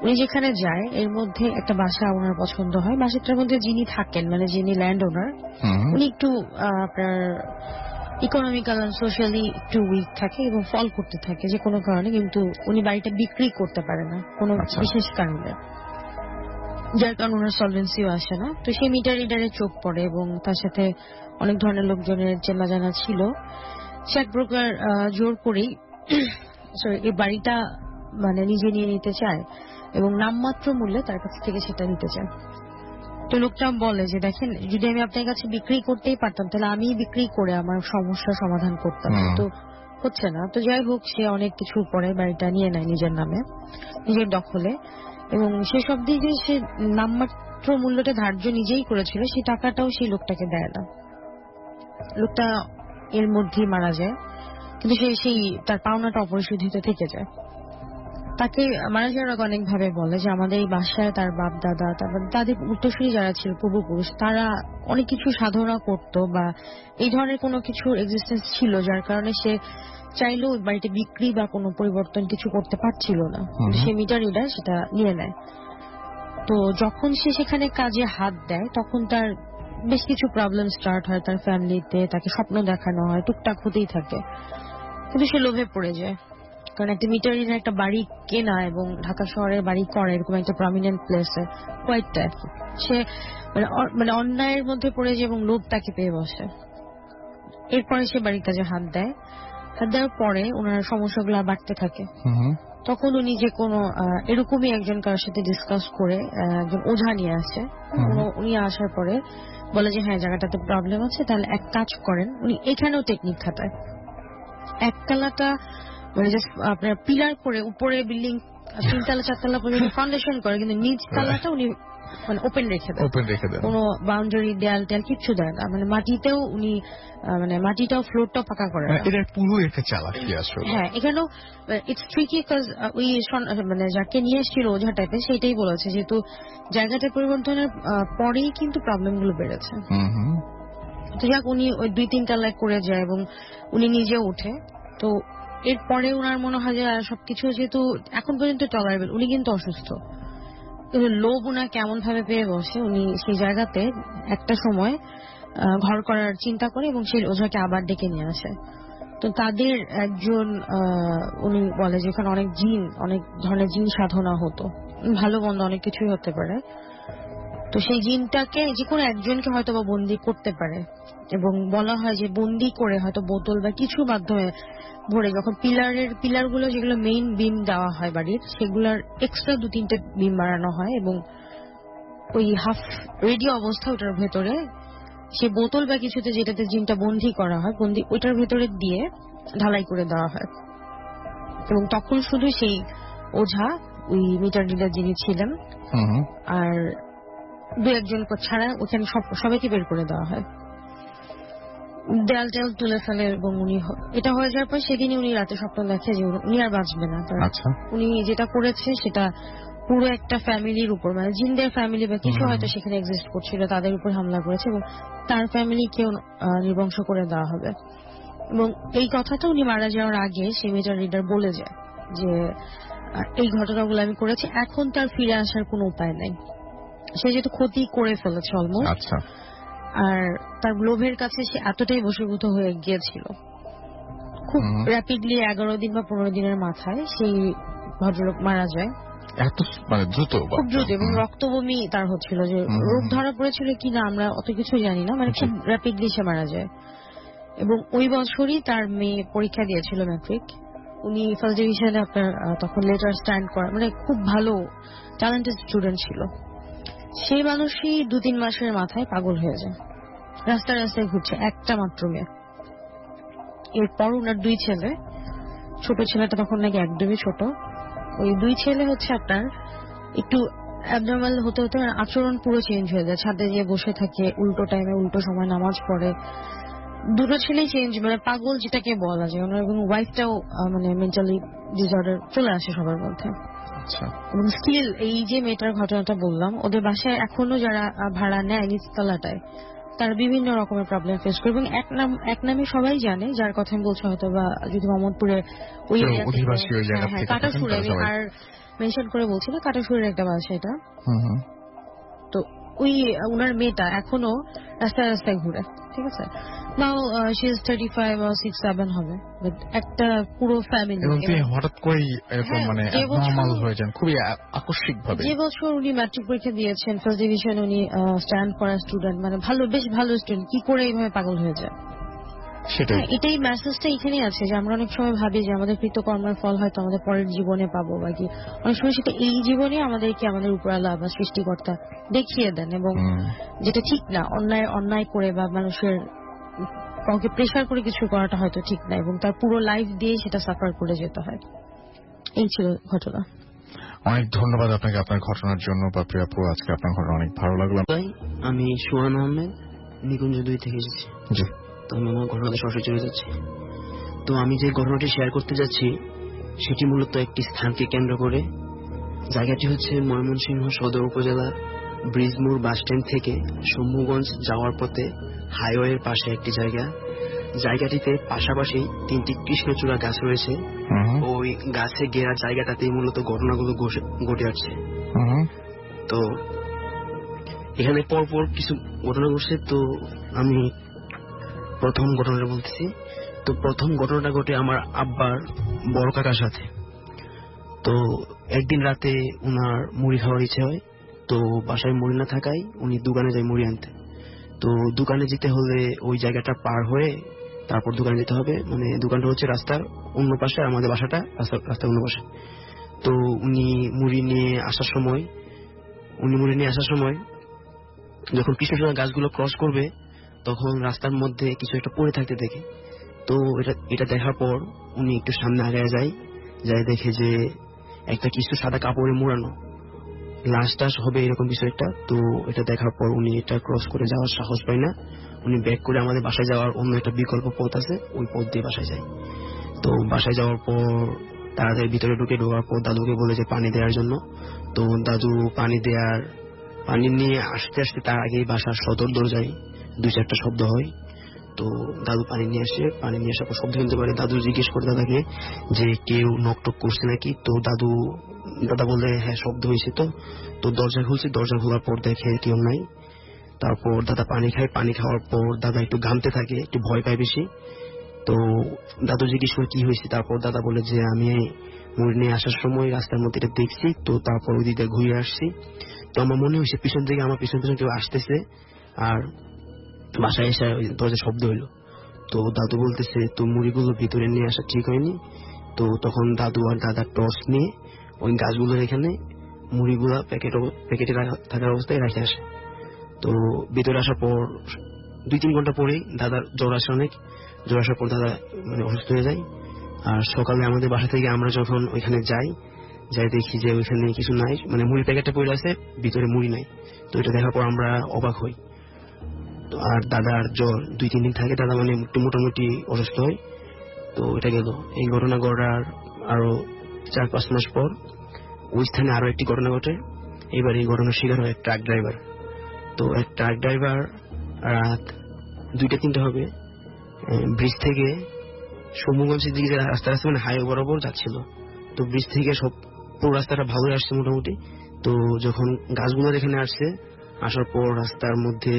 Speaker 1: উনি যেখানে যায় এর মধ্যে একটা বাসা ওনার পছন্দ হয়। বাসাটার মধ্যে যিনি থাকেন, মানে যিনি ল্যান্ড ওনার, উনি একটু আপনার ইকোনমিক্যাল এন্ড সোশ্যালি একটু উইক থাকে এবং ফল করতে থাকে যে কোনো কারণে, কিন্তু উনি বাড়িটা বিক্রি করতে পারে না কোনো বিশেষ কারণে, যার কারণে ওনার সলভেন্সিও আসে না। তো সেই মিটার রিডারের চোখ পড়ে এবং তার সাথে অনেক ধরনের লোকজনের চেনা জানা ছিল। সে এক প্রকার জোর করেই এই বাড়িটা মানে নিজে নিয়ে নিতে চায় এবং নামমাত্র মূল্যে তার কাছ থেকে সেটা নিতে চায়। তো লোকটা বলে যে দেখেন, যদি আমি আপনার কাছে বিক্রি করতেই পারতাম তাহলে আমি বিক্রি করে আমার সমস্যার সমাধান করতাম, তো হচ্ছে না। তো যাই হোক, সে অনেক কিছু পরে বাড়িটা নিয়ে নেয় নিজের নামে, নিজের দখলে, এবং সেসব দিকে সে নামমাত্র মূল্যটা ধার্য নিজেই করেছিল, সেই টাকাটাও সেই লোকটাকে দেয় না। লোকটা এর মধ্যেই মারা যায়, কিন্তু সেই তার পাওনাটা অপরিশোধিত থেকে যায়। তাকে মারা যাওয়ার আগে অনেক ভাবে বলে যে আমাদের এই বাসায় তার বাপ দাদা, তারপর তাদের উত্তরসূরি যারা ছিল পূর্বপুরুষ, তারা অনেক কিছু সাধনা করতো বা এই ধরনের কোনো কিছু এক্সিস্টেন্স ছিল, যার কারণে সে চাইলেও বাড়িতে বিক্রি বা কোনো পরিবর্তন কিছু করতে পারছিল না। সে মিটার রিডার সেটা নিয়ে নেয়। তো যখন সে সেখানে কাজে হাত দেয় তখন তার বেশ কিছু প্রবলেম স্টার্ট হয় তার ফ্যামিলিতে। তাকে স্বপ্ন দেখানো হয়, টুকটাক হতেই থাকে, কিন্তু সে লোভে পড়ে যায়। কারণ একটা মিটার রিডার একটা বাড়ি কেনা এবং ঢাকা শহরে বাড়ি করা এরকম একটা প্রমিনেন্ট প্লেসে কোয়াইট টাইপ, সে মানে অন্যায়ের মধ্যে পড়ে যায় এবং লোভ তাকে পেয়ে বসে। এরপরে সে বাড়ির কাজে হাত দেয়। হাত দেওয়ার পরে ওনার সমস্যাগুলো বাড়তে থাকে। তখন উনি যে কোনো এরকমই একজন কারোর সাথে ডিসকাস করে একজন ওঝা নিয়ে আসে। উনি আসার পরে বলে যে হ্যাঁ, জায়গাটাতে প্রবলেম আছে, তাহলে এক কাজ করেন। উনি এখানেও টেকনিক খাটায়। একতলাটা মানে জাস্ট আপনার পিলার করে উপরে বিল্ডিং 3 তলা 4 তলা পর্যন্ত ফাউন্ডেশন করে, কিন্তু নিচ তলাটা উনি মানে ওপেন রেখে দেন, কোনো বাউন্ডারি দেয়াল টেয়াল কিচ্ছু দেয় না। মানে মাটিতেও উনি মানে মাটিটাও ফ্লোরটাও পাকা করে না।
Speaker 2: এটা পুরো একটা চালাকি আসলে।
Speaker 1: হ্যাঁ, এখানেও ইটস ট্রিকি কজ ওই মানে যাকে নিয়ে এসেছিল ওঝা টাইপের, সেইটাই বলেছে যেহেতু জায়গাটা পরিবর্তনের পরেই কিন্তু প্রবলেম গুলো বেড়েছে। তো যাক, উনি ওই 2-3 তলায় করে যায় এবং উনি নিজে ওঠে। তো এরপরে ওনার মনে হয় যে সবকিছু যেহেতু এখন পর্যন্ত টলারেবল, উনি কিন্তু অসুস্থ, কিন্তু লোভ ওনার কেমন ভাবে পেয়ে বসে। উনি সেই জায়গাতে একটা সময় ঘর করার চিন্তা করে এবং সেই ওঝাকে আবার ডেকে নিয়ে আসে। তো তাদের একজন উনি বলে যে এখানে অনেক জিন, অনেক ধরনের জিন সাধনা হতো, ভালো মন্দ অনেক কিছুই হতে পারে। তো সেই জিনটাকে যে কোনো একজনকে হয়তো বা বন্দি করতে পারে, এবং বলা হয় যে বন্দি করে হয়তো বোতল বা কিছু মাধ্যমে ভরে যখন পিলার গুলো যেগুলো মেইন বিম দেওয়া হয় বাড়ির, সেগুলোর এক্সট্রা 2-3টে বিম বাড়ানো হয় এবং ওই হাফ রেডি অবস্থা ওটার ভেতরে সে বোতল বা কিছুতে যেটাতে জিনটা বন্দি করা হয়, ওইটার ভেতরে দিয়ে ঢালাই করে দেওয়া হয়। এবং তখন শুধু সেই ওঝা, ওই মিটার রিডার যিনি ছিলেন আর 2-1জন ছাড়া ওখানে সবাইকে বের করে দেওয়া হয়, দেয়াল টেয়াল তুলে ফেলে। এবং উনি এটা হয়ে যাওয়ার পর সেদিনই উনি রাতে স্বপ্ন দেখে যে উনি আর বাঁচবে না। উনি যেটা করেছে সেটা পুরো একটা ফ্যামিলির উপর, মানে জিনদের ফ্যামিলি বা কিছু হয়তো সেখানে এক্সিস্ট করছিল, তাদের উপর হামলা করেছে এবং তার ফ্যামিলিকেও নির্বংশ করে দেওয়া হবে। এবং এই কথাটা উনি মারা যাওয়ার আগে সেই মিটার রিডার বলে যায় যে এই ঘটনাগুলো আমি করেছি, এখন তার ফিরে আসার কোনো উপায় নেই। সে যেহেতু ক্ষতি করে ফেলেছে অলমোস্ট, আর তার লোভের কাছে সে এতটাই বশীভূত হয়ে গিয়েছিল, খুব র্যাপিডলি 11 দিন বা 15 দিনের মাথায় সেই ভদ্রলোক মারা যায়।
Speaker 2: এত মানে দ্রুত,
Speaker 1: খুব দ্রুত, এবং রক্তবমি তার হচ্ছিল, যে রোগ ধরা পড়েছিল কিনা আমরা অত কিছু জানি না, মানে খুব র্যাপিডলি সে মারা যায়। এবং ওই বছরই তার মেয়ে পরীক্ষা দিয়েছিল ম্যাট্রিক। উনি ফার্স্ট ডিভিশনে আপনার তখন লেটার স্ট্যান্ড করা, মানে খুব ভালো ট্যালেন্টেড স্টুডেন্ট ছিল। সেই মানুষই 2-3 মাসের মাথায় পাগল হয়ে যায়, রাস্তায় রাস্তায় ঘুরছে, একটা মাত্র মেয়ে। এরপর ওনার 2 ছেলে, ছোট ছেলেটা তখন নাকি একদমই ছোট। ওই 2 ছেলে হচ্ছে আপনার একটু অ্যাবনর্মাল হতে হতে আচরণ পুরো চেঞ্জ হয়ে যায়, ছাদে গিয়ে বসে থাকে, উল্টো টাইমে উল্টো সময় নামাজ পড়ে, দুটো ছেলেই চেঞ্জ, মানে পাগল যেটাকে বলা যায়, ওনার এবং ওয়াইফটাও মানে মেন্টালি ডিসঅর্ডার চলে আসে সবার মধ্যে।
Speaker 2: আচ্ছা,
Speaker 1: এবং স্টিল এই যে মেয়েটার ঘটনাটা বললাম, ওদের বাসায় এখনো যারা ভাড়া নেয় নিচতলাটায়, তারা বিভিন্ন রকমের প্রবলেম ফেস করে, এবং এক নামে সবাই জানে, যার কথা আমি বলছি হয়তো বা যদি মোহাম্মদপুরে ওই
Speaker 2: কেউ
Speaker 1: area থেকে-
Speaker 2: অধিবাসী ওই জায়গা থেকে
Speaker 1: কাটাসুরে,
Speaker 2: থাকেন,
Speaker 1: আমি
Speaker 2: তারা সবাই-
Speaker 1: আর মেনশন করে বলছি না, কাটাসুরের একটা বাসা এটা।
Speaker 2: হুম।
Speaker 1: তো ওই ওনার মেয়েটা এখনো রাস্তায় রাস্তায় ঘুরে, ঠিক আছে। নাও শি ইজ 35 or 67 হবে, বাট একটা পুরো ফ্যামিলি।
Speaker 2: এবং তিনি হঠাৎ করেই এরকম
Speaker 1: হ্যাঁ,
Speaker 2: মানে
Speaker 1: যে বছর-
Speaker 2: নর্মাল হয়ে যান খুবই আকস্মিক ভাবে।
Speaker 1: যে বছর উনি ম্যাট্রিক পরীক্ষা দিয়েছেন, ফার্স্ট ডিভিশন, উনি স্ট্যান্ড করা স্টুডেন্ট, মানে ভালো, বেশ ভালো স্টুডেন্ট, কি করে এইভাবে পাগল হয়ে যায়?
Speaker 2: সেটাই।
Speaker 1: হ্যাঁ, এটাই মেসেজটা এখানেই আছে, যে আমরা অনেক সময় ভাবি যে আমাদের কৃতকর্মের ফল হয়তো আমাদের পরের জীবনে পাবো বা কি, অনেক সময় সেটা এই জীবনে আমাদেরকে আমাদের উপরওয়ালা বা সৃষ্টিকর্তা দেখিয়ে দেন, এবং যেটা ঠিক না, অন্যায় করে বা মানুষের কাউকে প্রেশার করে কিছু করাটা হয়তো ঠিক না, এবং তার পুরো লাইফ দিয়ে সেটা সাফার করে যেতে হয়। এই ছিল ঘটনা।
Speaker 2: অনেক ধন্যবাদ আপনাকে আপনার ঘটনার জন্য, বাপরে আপু, আজকে আপনার ঘটনা অনেক ভালো লাগলো।
Speaker 5: আমি সুহান আহমেদ, নিকুঞ্জ 2 থেকে এসেছি।
Speaker 2: জি।
Speaker 5: তো আমি আমার ঘটনাতে সরাসরি চলে যাচ্ছি। তো আমি যে ঘটনাটি শেয়ার করতে যাচ্ছি সেটি মূলত একটি স্থানকে কেন্দ্র করে। জায়গাটি হচ্ছে ময়মনসিংহ সদর উপজেলার ব্রিজমোড় বাস স্ট্যান্ড থেকে শম্ভুগঞ্জ যাওয়ার পথে হাইওয়ের পাশে একটি জায়গা। জায়গাটিতে পাশাপাশি 3টি কৃষ্ণচূড়া গাছ রয়েছে। ওই গাছে ঘেরা জায়গাটাতেই মূলত ঘটনাগুলো ঘটে আসছে। তো এখানে পরপর কিছু ঘটনা ঘটছে। তো আমি প্রথম ঘটনাটা বলতেছি। তো প্রথম ঘটনাটা ঘটে আমার আব্বার বড় কাকার সাথে। তো একদিন রাতে উনার মুড়ি খাওয়ার ইচ্ছে হয়। তো বাসায় মুড়ি না থাকায় উনি দোকানে যায় মুড়ি আনতে। তো দোকানে যেতে হলে ওই জায়গাটা পার হয়ে তারপর দোকানে যেতে হবে। মানে দোকানটা হচ্ছে রাস্তার অন্য পাশে, আর আমাদের বাসাটা রাস্তার অন্য পাশে। তো উনি মুড়ি নিয়ে আসার সময় যখন কৃষ্ণচূড়া গাছগুলো ক্রস করবে, তখন রাস্তার মধ্যে কিছু একটা পড়ে থাকতে দেখে। তো এটা দেখার পর উনি একটু সামনে আগায় যায় দেখে যে একটা কিছু সাদা কাপড়ে মোড়ানো, লাশ টাশ হবে এরকম কিছু একটা। তো এটা দেখার পর উনি এটা ক্রস করে যাওয়ার সাহস পায় না। উনি ব্যাক করে আমাদের বাসায় যাওয়ার অন্য একটা বিকল্প পথ আছে, ওই পথ দিয়ে বাসায় যায়। তো বাসায় যাওয়ার পর তাদের ভিতরে ঢোকার পর দাদুকে বলে যে পানি দেওয়ার জন্য। তো দাদু পানি নিয়ে আসতে আসতে তার আগেই বাসার সদর দরজায় 2-4টা শব্দ হয়। তো দাদু পানি নিয়ে আসার পর শব্দ শুনতে পারে। দাদু জিজ্ঞেস করে দাদাকে যে কেউ নকটক করছে নাকি। তো দাদা বলে হ্যাঁ শব্দ হয়েছে। তো দরজা খুলছে, দরজা খোলার পর দেখে কেউ নাই। তারপর দাদা পানি খায়, পানি খাওয়ার পর দাদা একটু ঘামতে থাকে, একটু ভয় পায় বেশি। তো দাদু জিজ্ঞেস করে কি হয়েছে। তারপর দাদা বলে যে আমি মুড়ি নিয়ে আসার সময় রাস্তার মধ্যে এটা দেখছি, তো তারপর ওই দিকে ঘুরে আসছি। তো আমার মনে হয়েছে পিছন থেকে আমার পিছন কেউ আসতেছে, আর বাসায় এসে দরজা শব্দ হইলো। তো দাদু বলতেছে তো মুড়িগুলো ভিতরে নিয়ে আসা ঠিক হয়নি। তো তখন দাদু আর দাদা টর্চ নিয়ে ওই গাছগুলোর এখানে মুড়িগুলা প্যাকেটে থাকার অবস্থায় রেখে আসে। তো ভিতরে আসার পর 2-3 ঘন্টা পরেই দাদার জ্বর আসে অনেক। জ্বর আসার পর দাদা মানে অসুস্থ হয়ে যায়। আর সকালে আমাদের বাসা থেকে আমরা যখন ওইখানে যাই দেখি যে ওইখানে কিছু নাই, মানে মুড়ি প্যাকেটটা পড়ে আছে, ভিতরে মুড়ি নাই। তো এটা দেখার পর আমরা অবাক হই। তো আর দাদার জ্বর 2-3 দিন থাকে, দাদা মানে একটু মোটামুটি অসুস্থ হয়। তো এটা গেল। এই ঘটনা ঘটার আরো 4-5 মাস পর ওই স্থানে আরো একটি ঘটনা ঘটে। এবার এই ঘটনার শিকার হয় এক ট্রাক ড্রাইভার। তো এক ট্রাক ড্রাইভার রাত 2-3টা হবে ব্রিজ থেকে শম্ভুগঞ্জের দিকে যে রাস্তা আছে, মানে হাইওয়ে বরাবর যাচ্ছিল। তো ব্রিজ থেকে সব পুরো রাস্তাটা ভালোই আসছে মোটামুটি। তো যখন গাছগুলোর এখানে আসছে, আসার পর রাস্তার মধ্যে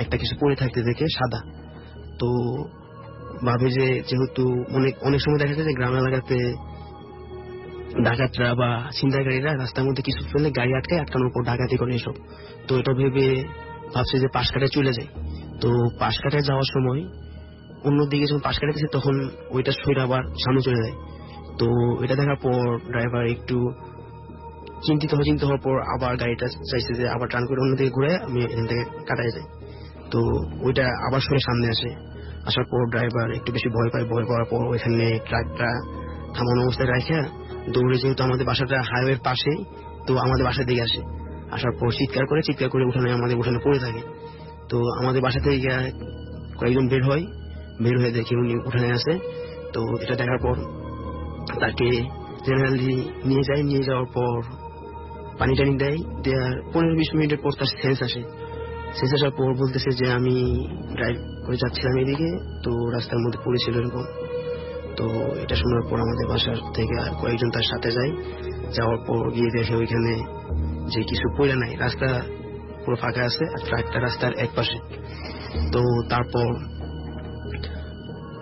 Speaker 5: একটা কিছু পড়ে থাকতে দেখে সাদা। তো ভাবে যে যেহেতু অনেক সময় দেখা যায় যে গ্রাম এলাকাতে ডাকাতরা বা ছিনতাইকারীরা রাস্তার মধ্যে কিছু ফেলে গাড়ি আটকানোর পর ডাকাতি করে এসব। তো এটা ভেবে ভাবছে যে পাশ কাটায় চলে যায়। তো পাশ কাটায় যাওয়ার সময় অন্যদিকে যখন পাশ কাটাতেছে, তখন ওইটা সইরা আবার সামনে চলে যায়। তো এটা দেখার পর ড্রাইভার একটু চিন্তিত হওয়ার পর আবার গাড়িটা চাইছে যে আবার টার্ন করে অন্যদিকে ঘুরে আমি এখান থেকে কাটায় যাই। তো ওইটা আবার সরে সামনে আসার পর ড্রাইভার একটু বেশি ভয় পাওয়ার পর ওইখানে ট্রাকটা থামানো অবস্থায় রাখা দৌড়ে, যেহেতু আমাদের বাসাটা হাইওয়ের পাশে, তো আমাদের বাসার দিকে আসার পর চিৎকার করে আমাদের উঠানে পড়ে থাকে। তো আমাদের বাসা থেকে কয়েকজন বের হয়, বের হয়ে দেখি উনি উঠানে আছে। তো এটা দেখার পর তাকে জেনারেলি নিয়ে যাওয়ার পর পানি টানি দেওয়ার 15-20 মিনিটের পর তার সেন্স আসার পর বলতেছে যে আমি ড্রাইভ করে যাচ্ছিলাম এদিকে, তো রাস্তার মধ্যে পড়েছিল এরকম। তো এটা শোনার পর আমাদের বাসার থেকে আর কয়েকজন তার সাথে যাওয়ার পর গিয়ে দেখে ওইখানে যে কিছু পড়ে নাই, রাস্তা পুরো ফাঁকা আছে আর ট্রাকটা রাস্তার এক পাশে। তো তারপর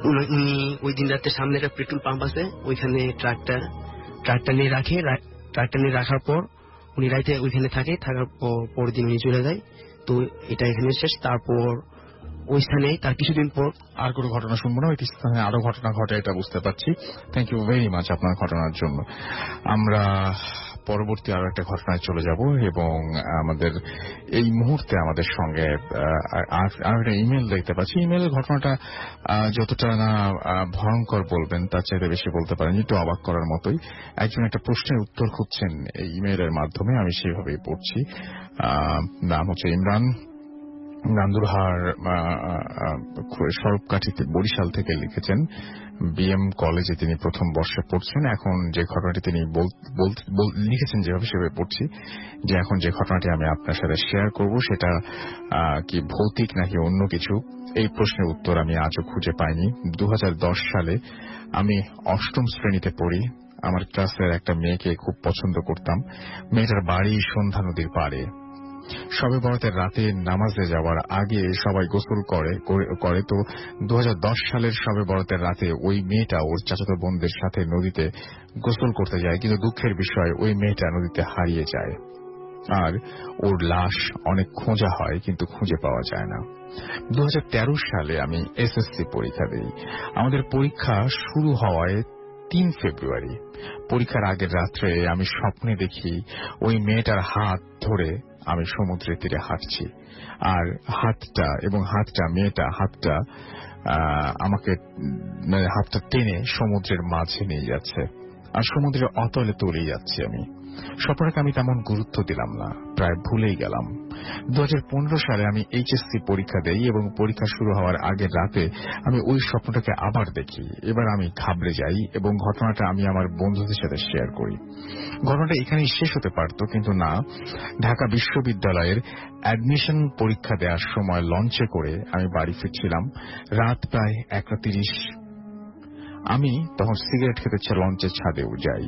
Speaker 5: উনি ওই দিন রাতে সামনে একটা পেট্রোল পাম্প আছে, ওইখানে ট্রাকটা নিয়ে রাখার পর উনি রাইতে ওইখানে থাকার পর দিন উনি চলে যায়। তো এটা এখানে শেষ। তারপর ওই স্থানে তার কিছুদিন পর
Speaker 2: আর কোনো ঘটনা শুনবো না, ওই স্থানে আরো ঘটনা ঘটে, এটা বুঝতে পারছি। থ্যাংক ইউ ভেরি মাচ আপনার ঘটনার জন্য। আমরা পরবর্তী আরো একটা ঘটনায় চলে যাব এবং আমাদের এই মুহূর্তে আমাদের সঙ্গে আর একটা ইমেল দেখতে পাচ্ছি। ইমেলের ঘটনাটা যতটা না ভয়ঙ্কর বলবেন তার চাইতে বেশি বলতে পারেন একটু অবাক করার মতোই। একজন একটা প্রশ্নের উত্তর খুঁজছেন এই ইমেলের মাধ্যমে, আমি সেভাবেই পড়ছি। নাম হচ্ছে ইমরান, নান্দুরহার সরবকাঠিতে বরিশাল থেকে লিখেছেন। বিএম কলেজে তিনি প্রথম বর্ষে পড়ছেন। এখন যে ঘটনাটি তিনি লিখেছেন যেভাবে সেভাবে পড়ছি, যে এখন যে ঘটনাটি আমি আপনার সাথে শেয়ার করব সেটা কি ভৌতিক নাকি অন্য কিছু, এই প্রশ্নের উত্তর আমি আজও খুঁজে পাইনি। 2010 সালে আমি 8ম শ্রেণীতে পড়ি। আমার ক্লাসের একটা মেয়েকে খুব পছন্দ করতাম। মেয়েটার বাড়ি সন্ধ্যা নদীর পাড়ে। শবে বরাতের রাতে নামাজে যাওয়ার আগে সবাই গোসল করে। তো 2010 সালের শবে বরাতের রাতে ওই মেয়েটা ওর চাচাতো বোনদের সাথে নদীতে গোসল করতে যায়, কিন্তু দুঃখের বিষয় ওই মেয়েটা নদীতে হারিয়ে যায় আর ওর লাশ অনেক খোঁজা হয় কিন্তু খুঁজে পাওয়া যায় না। 2013 সালে আমি এসএসসি পরীক্ষা দিই। আমাদের পরীক্ষা শুরু হওয়ায় 3 ফেব্রুয়ারি। পরীক্ষার আগের রাত্রে আমি স্বপ্নে দেখি ওই মেয়েটার হাত ধরে আমি সমুদ্রের তীরে হাঁটছি, আর হাতটা আমাকে হাতটা টেনে সমুদ্রের মাঝে নিয়ে যাচ্ছে আর সমুদ্রের অতলে তলিয়ে যাচ্ছি আমি। স্বপ্নটাকে আমি তেমন গুরুত্ব দিলাম না, প্রায় ভুলেই গেলাম। 2015 সালে আমি এইচএসসি পরীক্ষা দেই এবং পরীক্ষা শুরু হওয়ার আগের রাতে আমি ওই স্বপ্নটাকে আবার দেখি। এবার আমি ঘাবড়ে যাই এবং ঘটনাটা আমি আমার বন্ধুদের সাথে শেয়ার করি। ঘটনাটা এখানেই শেষ হতে পারত, কিন্তু না। ঢাকা বিশ্ববিদ্যালয়ের অ্যাডমিশন পরীক্ষা দেওয়ার সময় লঞ্চে করে আমি বাড়ি ফিরছিলাম। রাত প্রায় 1:30। আমি তখন সিগারেট খেতে লঞ্চের ছাদেও যাই।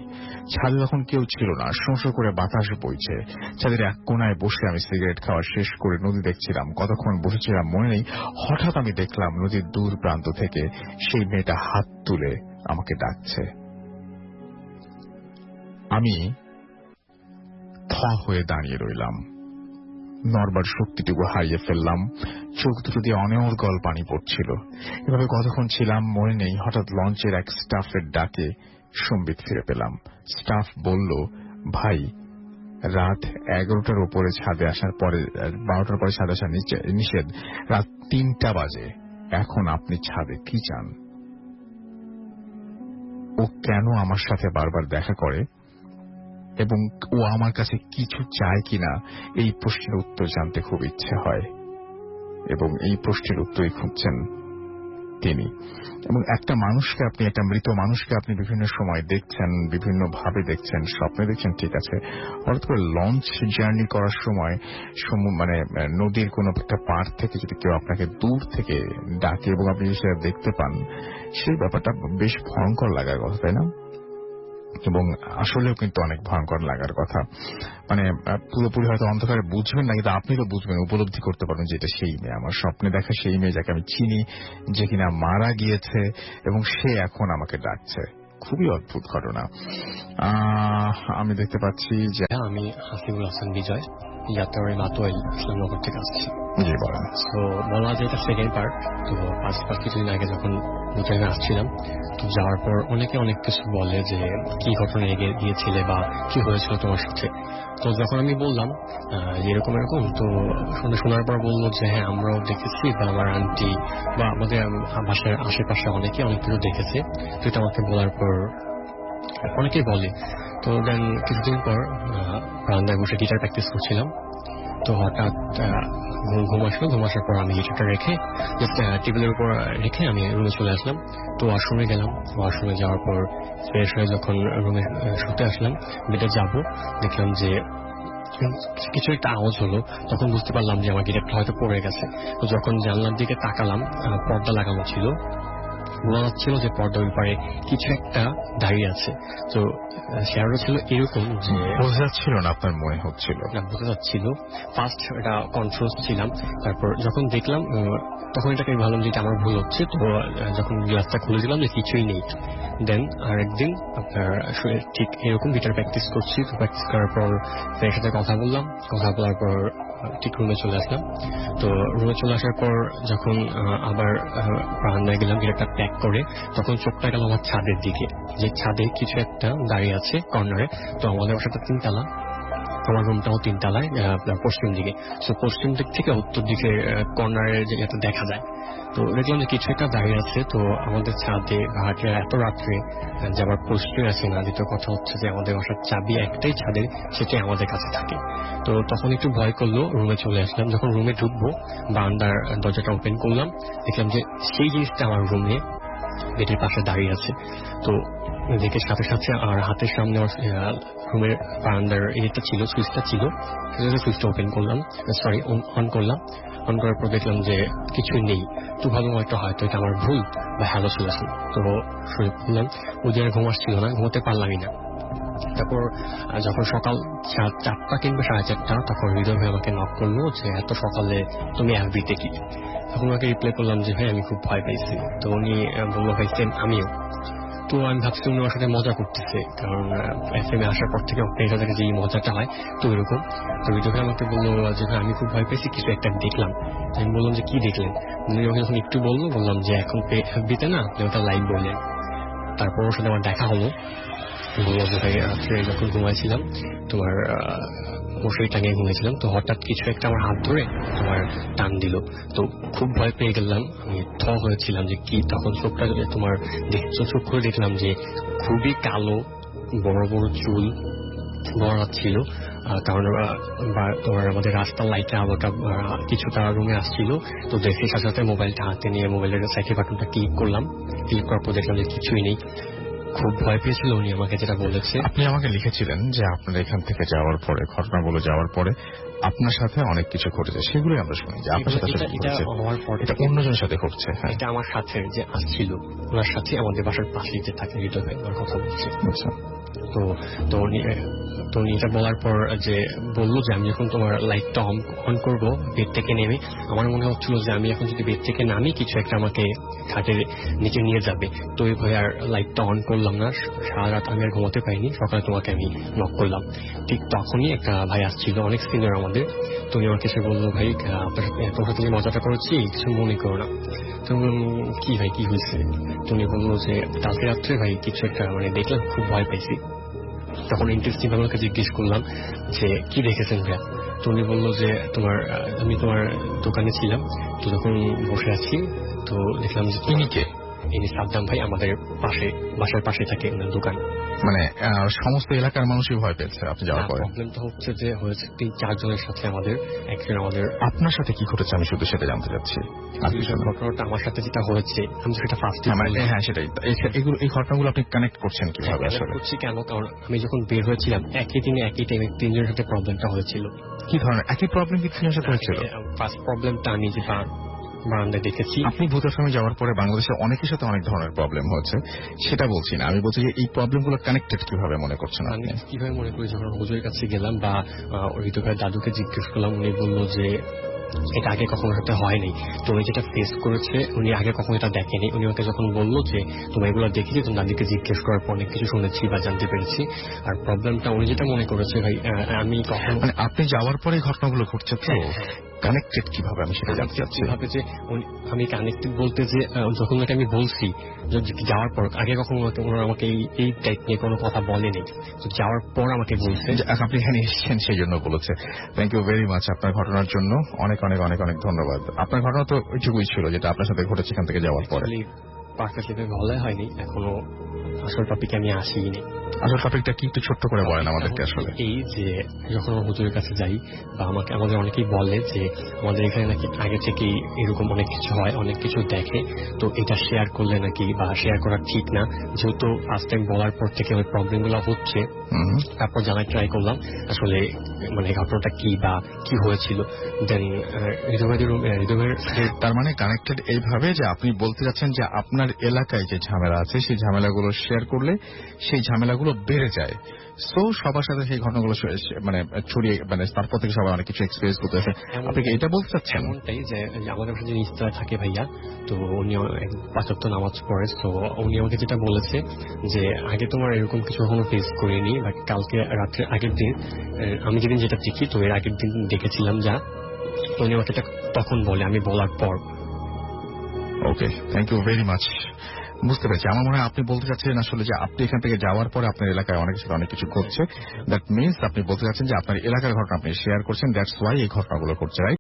Speaker 2: ছাদে তখন কেউ ছিল না, শোঁ করে বাতাস বইছে। ছাদের এক কোনায় বসে আমি সিগারেট খাওয়া শেষ করে নদী দেখছিলাম। কতক্ষণ বসেছিলাম মনে নেই। হঠাৎ আমি দেখলাম নদীর দূর প্রান্ত থেকে সেই মেয়েটা হাত তুলে আমাকে ডাকছে। আমি থ হয়ে দাঁড়িয়ে রইলাম, নড়বার শক্তিটুকু হারিয়ে ফেললাম। চোখ দুটো দিয়ে অনর্গল পানি পড়ছিল। এভাবে কতক্ষণ ছিলাম মনে নেই। হঠাৎ লঞ্চের এক স্টাফের ডাকে সম্বিত ফিরে পেলাম। স্টাফ বলল, ভাই, রাত 11টার উপরে ছাদে আসার পরে 12টার পরে ছাদে আসা নিষেধ। রাত 3টা বাজে, এখন আপনি ছাদে কি চান? ও কেন আমার সাথে বারবার দেখা করে এবং ও আমার কাছে কিছু চায় কিনা এই প্রশ্নের উত্তর জানতে খুব ইচ্ছে হয়, এবং এই প্রশ্নের উত্তরই খুঁজছেন তিনি। এবং একটা মৃত মানুষকে আপনি বিভিন্ন সময় দেখছেন, বিভিন্ন ভাবে দেখছেন, স্বপ্নে দেখছেন, ঠিক আছে। হঠাৎ করে লঞ্চ জার্নি করার সময় নদীর কোন একটা পাড় থেকে যদি কেউ আপনাকে দূর থেকে ডাকে এবং আপনি সেটা দেখতে পান, সেই ব্যাপারটা বেশ ভয়ঙ্কর লাগার কথা, তাই না? এবং আসলেও কিন্তু অনেক ভয়ঙ্কর লাগার কথা। পুরোপুরি হয়তো অন্ধকারে বুঝবেন না, কিন্তু আপনি তো বুঝবেন, উপলব্ধি করতে পারবেন যে এটা সেই মেয়ে, আমার স্বপ্নে দেখা সেই মেয়ে যাকে আমি চিনি, যে কিনা মারা গিয়েছে এবং সে এখন আমাকে ডাকছে। খুবই অদ্ভুত ঘটনা। আমি দেখতে পাচ্ছি যে
Speaker 4: আমি হাসিবুল হাসান বিজয়, যাত্রাবাড়ি মাতোয়াইল ইসলামনগর থেকে আসছি।
Speaker 2: জি বলেন।
Speaker 4: তো বলা যায় এটা সেকেন্ড পার্ট। তো ফার্স্ট কিছুদিন আগে যখন বুঝে আসছিলাম, তো যাওয়ার পর অনেকে অনেক কিছু বলে যে কি ঘটনা গিয়েছিলে বা কি হয়েছিল তোমার সাথে। তো যখন আমি বললাম এরকম, তো শোনার পর বললো যে হ্যাঁ, আমরাও দেখেছি বা আমার আন্টি বা আমাদের বাসার আশেপাশে অনেকে অনেক কিছু দেখেছে। তো এটা আমাকে বলার পর অনেকেই বলে। তো দেন কিছুদিন পর বারান্দায় বসে গিটার প্র্যাকটিস করছিলাম। তো হঠাৎ ঘুম আসলো। ঘুম আসার পর আমি হিটারটা রেখে জাস্ট টেবিলের উপর রেখে আমি রুমে চলে আসলাম। তো ওয়াশরুমে গেলাম। ওয়াশরুমে যাওয়ার পর ফ্রেশ হয়ে যখন রুমে শুতে আসলাম, বেডে যাব, দেখলাম যে কিছু একটা আওয়াজ হলো। তখন বুঝতে পারলাম যে আমার গিটারটা হয়তো পড়ে গেছে। তো যখন জানলার দিকে তাকালাম, পর্দা লাগানো ছিল, বোঝা যাচ্ছিল যে পর্দার ব্যাপারে কিছু একটা দাঁড়িয়ে আছে। তো শেয়ারও ছিল এরকম যে
Speaker 2: বোঝা যাচ্ছিল না, আপনার মনে হচ্ছিল?
Speaker 4: না, বোঝা যাচ্ছিল। ফার্স্ট এটা কনফিউজ ছিলাম, তারপর যখন দেখলাম তখন এটাকে আমি ভাবলাম যে এটা আমার ভুল হচ্ছে। তো যখন গ্লাসটা খুলে দিলাম যে কিছুই নেই। দেন আরেকদিন আপনার আসলে ঠিক এরকম গিটার প্র্যাকটিস করছি। তো প্র্যাকটিস করার পর ফ্রেন্ডের সাথে কথা বললাম। কথা বলার পর ঠিক রুমে চলে আসলাম। তো রুমে চলে আসার পর যখন আবার বারান্দায় গেলাম গিটারটা প্যাক করে, তখন চোখটা গেল আমার ছাদের দিকে, যে ছাদে কিছু একটা দাঁড়িয়ে আছে কর্নারে। তো আমাদের বাসাটা 3 তলা, আমার রুমটাও 3 তলায়, আপনার পশ্চিম দিকে। তো পশ্চিম দিক থেকে উত্তর দিকে কর্নারের জায়গাটা দেখা যায়। তো দেখলাম যে কিছু একটা দাঁড়িয়ে আছে। তো আমাদের ছাদে ভাড়াটে এত রাত্রে যাবার প্রশ্নই আছে না। দ্বিতীয় কথা হচ্ছে যে আমাদের বাসার চাবি একটাই ছাদের, সেটাই আমাদের কাছে থাকে। তো তখন একটু ভয় করলো, রুমে চলে আসলাম। যখন রুমে ঢুকবো, বারান্দার দরজাটা ওপেন করলাম, দেখলাম যে সেই জিনিসটা আমার রুমে বেডের পাশে দাঁড়িয়ে আছে। তো দেখে সাথে সাথে আর হাতের সামনে রুমের বারান্দার এটা ছিল, সুইচটা ছিল, সুইচটা ওপেন করলাম, সরি অন করলাম। অন করার পর দেখলাম যে কিছুই নেই। তো ভাবলাম হয়তো এটা আমার ভুল বা হ্যালোসিনেশন। তো শুয়ে পড়লাম। ওদের ঘুম আসছিল না, ঘুমোতে পারলামই না। তারপর যখন সকাল 4টা কিংবা 4:30, তখন হৃদয় ভাই আমাকে নক করলো যে এত সকালে তুমি এফবিতে কি? তখন ওনাকে রিপ্লাই করলাম যে ভাই আমি খুব ভয় পাইছি। তো উনি বললো ভাই সেম আমিও। তো আমি ভাবছি উনি ওর সাথে মজা করতেছে, কারণ এফএম এ আসার পর থেকে আপনার সাথে যে মজাটা হয় তো এরকম। তো হৃদয় ভাই আমাকে বললো যে ভাই আমি খুব ভয় পেয়েছি, কিছু একটা দেখলাম। আমি বললাম যে কি দেখলেন? উনি যখন একটু বললাম যে এখন এফবিতে না আপনি ওটা লাইভ বললেন। তারপর ওর সাথে আমার দেখা হলো। বললো যে ভাই রাত্রে যখন ঘুমাইছিলাম তোমার মশারি টাঙিয়ে ঘুমিয়েছিলাম, তো হঠাৎ কিছু একটা আমার হাত ধরে তোমার টান দিল। তো খুব ভয় পেয়ে গেলাম, আমি হয়েছিলাম যে কি। তখন চোখটা তোমার চোখ করে দেখলাম যে খুবই কালো, বড় বড় চুল, বড় হাত ছিল। কারণ তোমার আমাদের রাস্তার লাইটে আলোটা কিছুটা রুমে আসছিল। তো দেখে সাথে সাথে মোবাইলটা হাতে নিয়ে মোবাইলের সাইকেল বাটনটা ক্লিক করলাম। ক্লিক করার পর দেখলাম যে কিছুই নেই। খুব ভয় পেয়েছিল উনি আমাকে যেটা বলেছে।
Speaker 2: আপনি আমাকে লিখেছিলেন যে আপনার এখান থেকে যাওয়ার পরে, ঘটনাগুলো যাওয়ার পরে আপনার সাথে অনেক কিছু ঘটেছে, সেগুলোই আমরা শুনি যে আপনার সাথে এটা অন্যজনের সাথে ঘটছে। হ্যাঁ,
Speaker 4: এটা আমার সাথে যে আসছিল ওনার সাথে আমাদের বাসার পাশেই যে থাকে হৃদয় ভাই, ওর কথা বলছে।
Speaker 2: আচ্ছা।
Speaker 4: তো উনি এটা বলার পর যে বললো যে আমি যখন তোমার লাইটটা অন করবো বেড থেকে নেমে, আমার মনে হচ্ছিল যে আমি এখন যদি বেড থেকে নামি কিছু একটা আমাকে খাটের নিচে নিয়ে যাবে। তো এই ভয়ে আর লাইটটা অন করলাম না। সারা রাত আমি আর ঘুমাতে পাইনি। সকালে তোমাকে আমি নক করলাম। ঠিক তখনই একটা ভাই আসছিল, অনেক সিনিয়র আমাদের। তো উনি আমাকে এসে বললো ভাই আপনার সাথে তোমার সাথে মজাটা করেছি, কিছু মনে করো না। তো কি ভাই কি হয়েছে? তুমি বললো যে কালকে রাত্রে ভাই কিছু একটা দেখলাম, খুব ভয় পেয়েছি। তখন ইন্টারেস্টিং ভাবে ওকে জিজ্ঞেস করলাম যে কি দেখেছেন ভাইয়া? তো উনি বললো যে আমি তোমার দোকানে ছিলাম, তো যখন বসে আছি তো দেখলাম যে ইনি সাদ্দাম ভাই, আমাদের বাসার পাশে থাকে দোকান।
Speaker 2: মানে সমস্ত এলাকার মানুষই ভয় পেয়েছে আপনি যাওয়ার পরে?
Speaker 4: প্রবলেমটা হচ্ছে যে হয়েছে 3-4 জনের সাথে একজন আমাদের।
Speaker 2: আপনার সাথে কি ঘটেছে আমি শুধু সেটা জানতে চাচ্ছি।
Speaker 4: ঘটনাটা আমার সাথে যেটা হয়েছে আমি সেটা ফার্স্ট
Speaker 2: হ্যাঁ সেটাই। এই ঘটনাগুলো আপনি কানেক্ট করছেন কিভাবে? আসলে
Speaker 4: করছি কেন, কারণ আমি যখন বের হয়েছিলাম একই দিনে একই টাইমে 3 জনের সাথে প্রবলেমটা হয়েছিল।
Speaker 2: কি ধরনের একই প্রবলেম? কি 3 জনের সাথে হয়েছিল?
Speaker 4: ফার্স্ট প্রবলেমটা আমি যে বারান্দায় দেখেছি।
Speaker 2: আপনি ভূত আশ্রমে যাওয়ার পরে বাংলাদেশে অনেকের সাথে অনেক ধরনের প্রবলেম হচ্ছে, সেটা বলছি না। আমি বলছি যে এই প্রবলেমগুলো কানেক্টেড কিভাবে মনে করছেন আপনি?
Speaker 4: কিভাবে মনে করি, যখন হুজুরের কাছে গেলাম বা হৃদয় ভাইয়ের দাদুকে জিজ্ঞেস করলাম, উনি বললো যে এটা আগে কখনো সাথে হয়নি। তো উনি যেটা ফেস করেছে উনি আগে কখনো এটা দেখেনি। উনি ওকে যখন বললো যে তোমার এগুলো দেখেছি, তো দাদিকে জিজ্ঞেস করার পর অনেক কিছু শুনেছি বা জানতে পেরেছি। আর প্রবলেমটা উনি যেটা মনে করেছে ভাই আমি কখনো
Speaker 2: আপনি যাওয়ার পরে ঘটনাগুলো ঘটছে, তো কানেক্টেড কিভাবে আমি সেটা জানতে চাচ্ছি।
Speaker 4: কিভাবে যে আমি কানেক্টেড বলতে যে যখন ওকে আমি বলছি যাওয়ার পর, আগে কখনো ওনারা আমাকে এই টাইপ নিয়ে কোনো কথা বলেনি, তো যাওয়ার পর আমাকে বলছে।
Speaker 2: আপনি এখানে এসেছেন সেই জন্য বলেছে। থ্যাংক ইউ ভেরি মাচ আপনার ঘটনার জন্য। অনেক অনেক অনেক অনেক ধন্যবাদ। আপনার ঘটনা তো ওইটুকুই ছিল যেটা আপনার সাথে ঘটেছে এখান থেকে যাওয়ার পরে।
Speaker 4: পারফেক্টলি ভালো হয়নি, এখনো আসল টপিকে আমি আসিনি।
Speaker 2: আসলে টপিকটা কি একটু ছোট্ট করে বলেন আমাদেরকে আসলে।
Speaker 6: এই যে যখন আমরা হুজুরের কাছে যাই বা আমাদের অনেকেই বলে যে আমাদের এখানে নাকি আগে থেকেই এরকম অনেক কিছু হয়, অনেক কিছু দেখে, তো এটা শেয়ার করলে নাকি বা শেয়ার করা ঠিক না, যেহেতু ফার্স্ট টাইম বলার পর থেকে ওই প্রবলেম গুলো হচ্ছে। তারপর জানার ট্রাই করলাম আসলে মানে ঘটনাটা কি বা কি হয়েছিল। দেন
Speaker 2: তার মানে কানেক্টেড এইভাবে যে আপনি বলতে যাচ্ছেন যে আপনার এলাকায় যে ঝামেলা আছে সেই ঝামেলাগুলো শেয়ার করলে সেই ঝামেলাগুলো বেড়ে যায়, সো সবার সাথে সেই ঘটনাগুলো মানে ছড়িয়ে মানে তারপর থেকে সবাই অনেক কিছু এক্সপিরিয়েন্স করতেছে। আপনি কি এটা বলতে চাচ্ছেন?
Speaker 6: এমনটাই যে আমাদের কাছে যে ইস্তারা থাকে ভাইয়া, তো উনি 5 ওয়াক্ত নামাজ পড়ে, তো উনি আমাকে যেটা বলেছে যে আগে তোমার এরকম কিছু কখনো ফেস করিনি, বা কালকে রাত্রে আগের দিন আমি যেদিন যেটা দেখি তো এর আগের দিন দেখেছিলাম যা, তো উনি আমাকে তখন বলে আমি বলার পর।
Speaker 2: ওকে, থ্যাংক ইউ ভেরি মাচ। বুঝতে পেরেছি। আমার মনে হয় আপনি বলতে চাচ্ছেন আসলে যে আপনি এখান থেকে যাওয়ার পরে আপনার এলাকায় অনেক কিছু ঘটছে। দ্যাট মিনস আপনি বলতে চাচ্ছেন যে আপনার এলাকার ঘটনা আপনি শেয়ার করছেন, দ্যাটস ওয়াই এই ঘটনাগুলো ঘটছে, রাইট?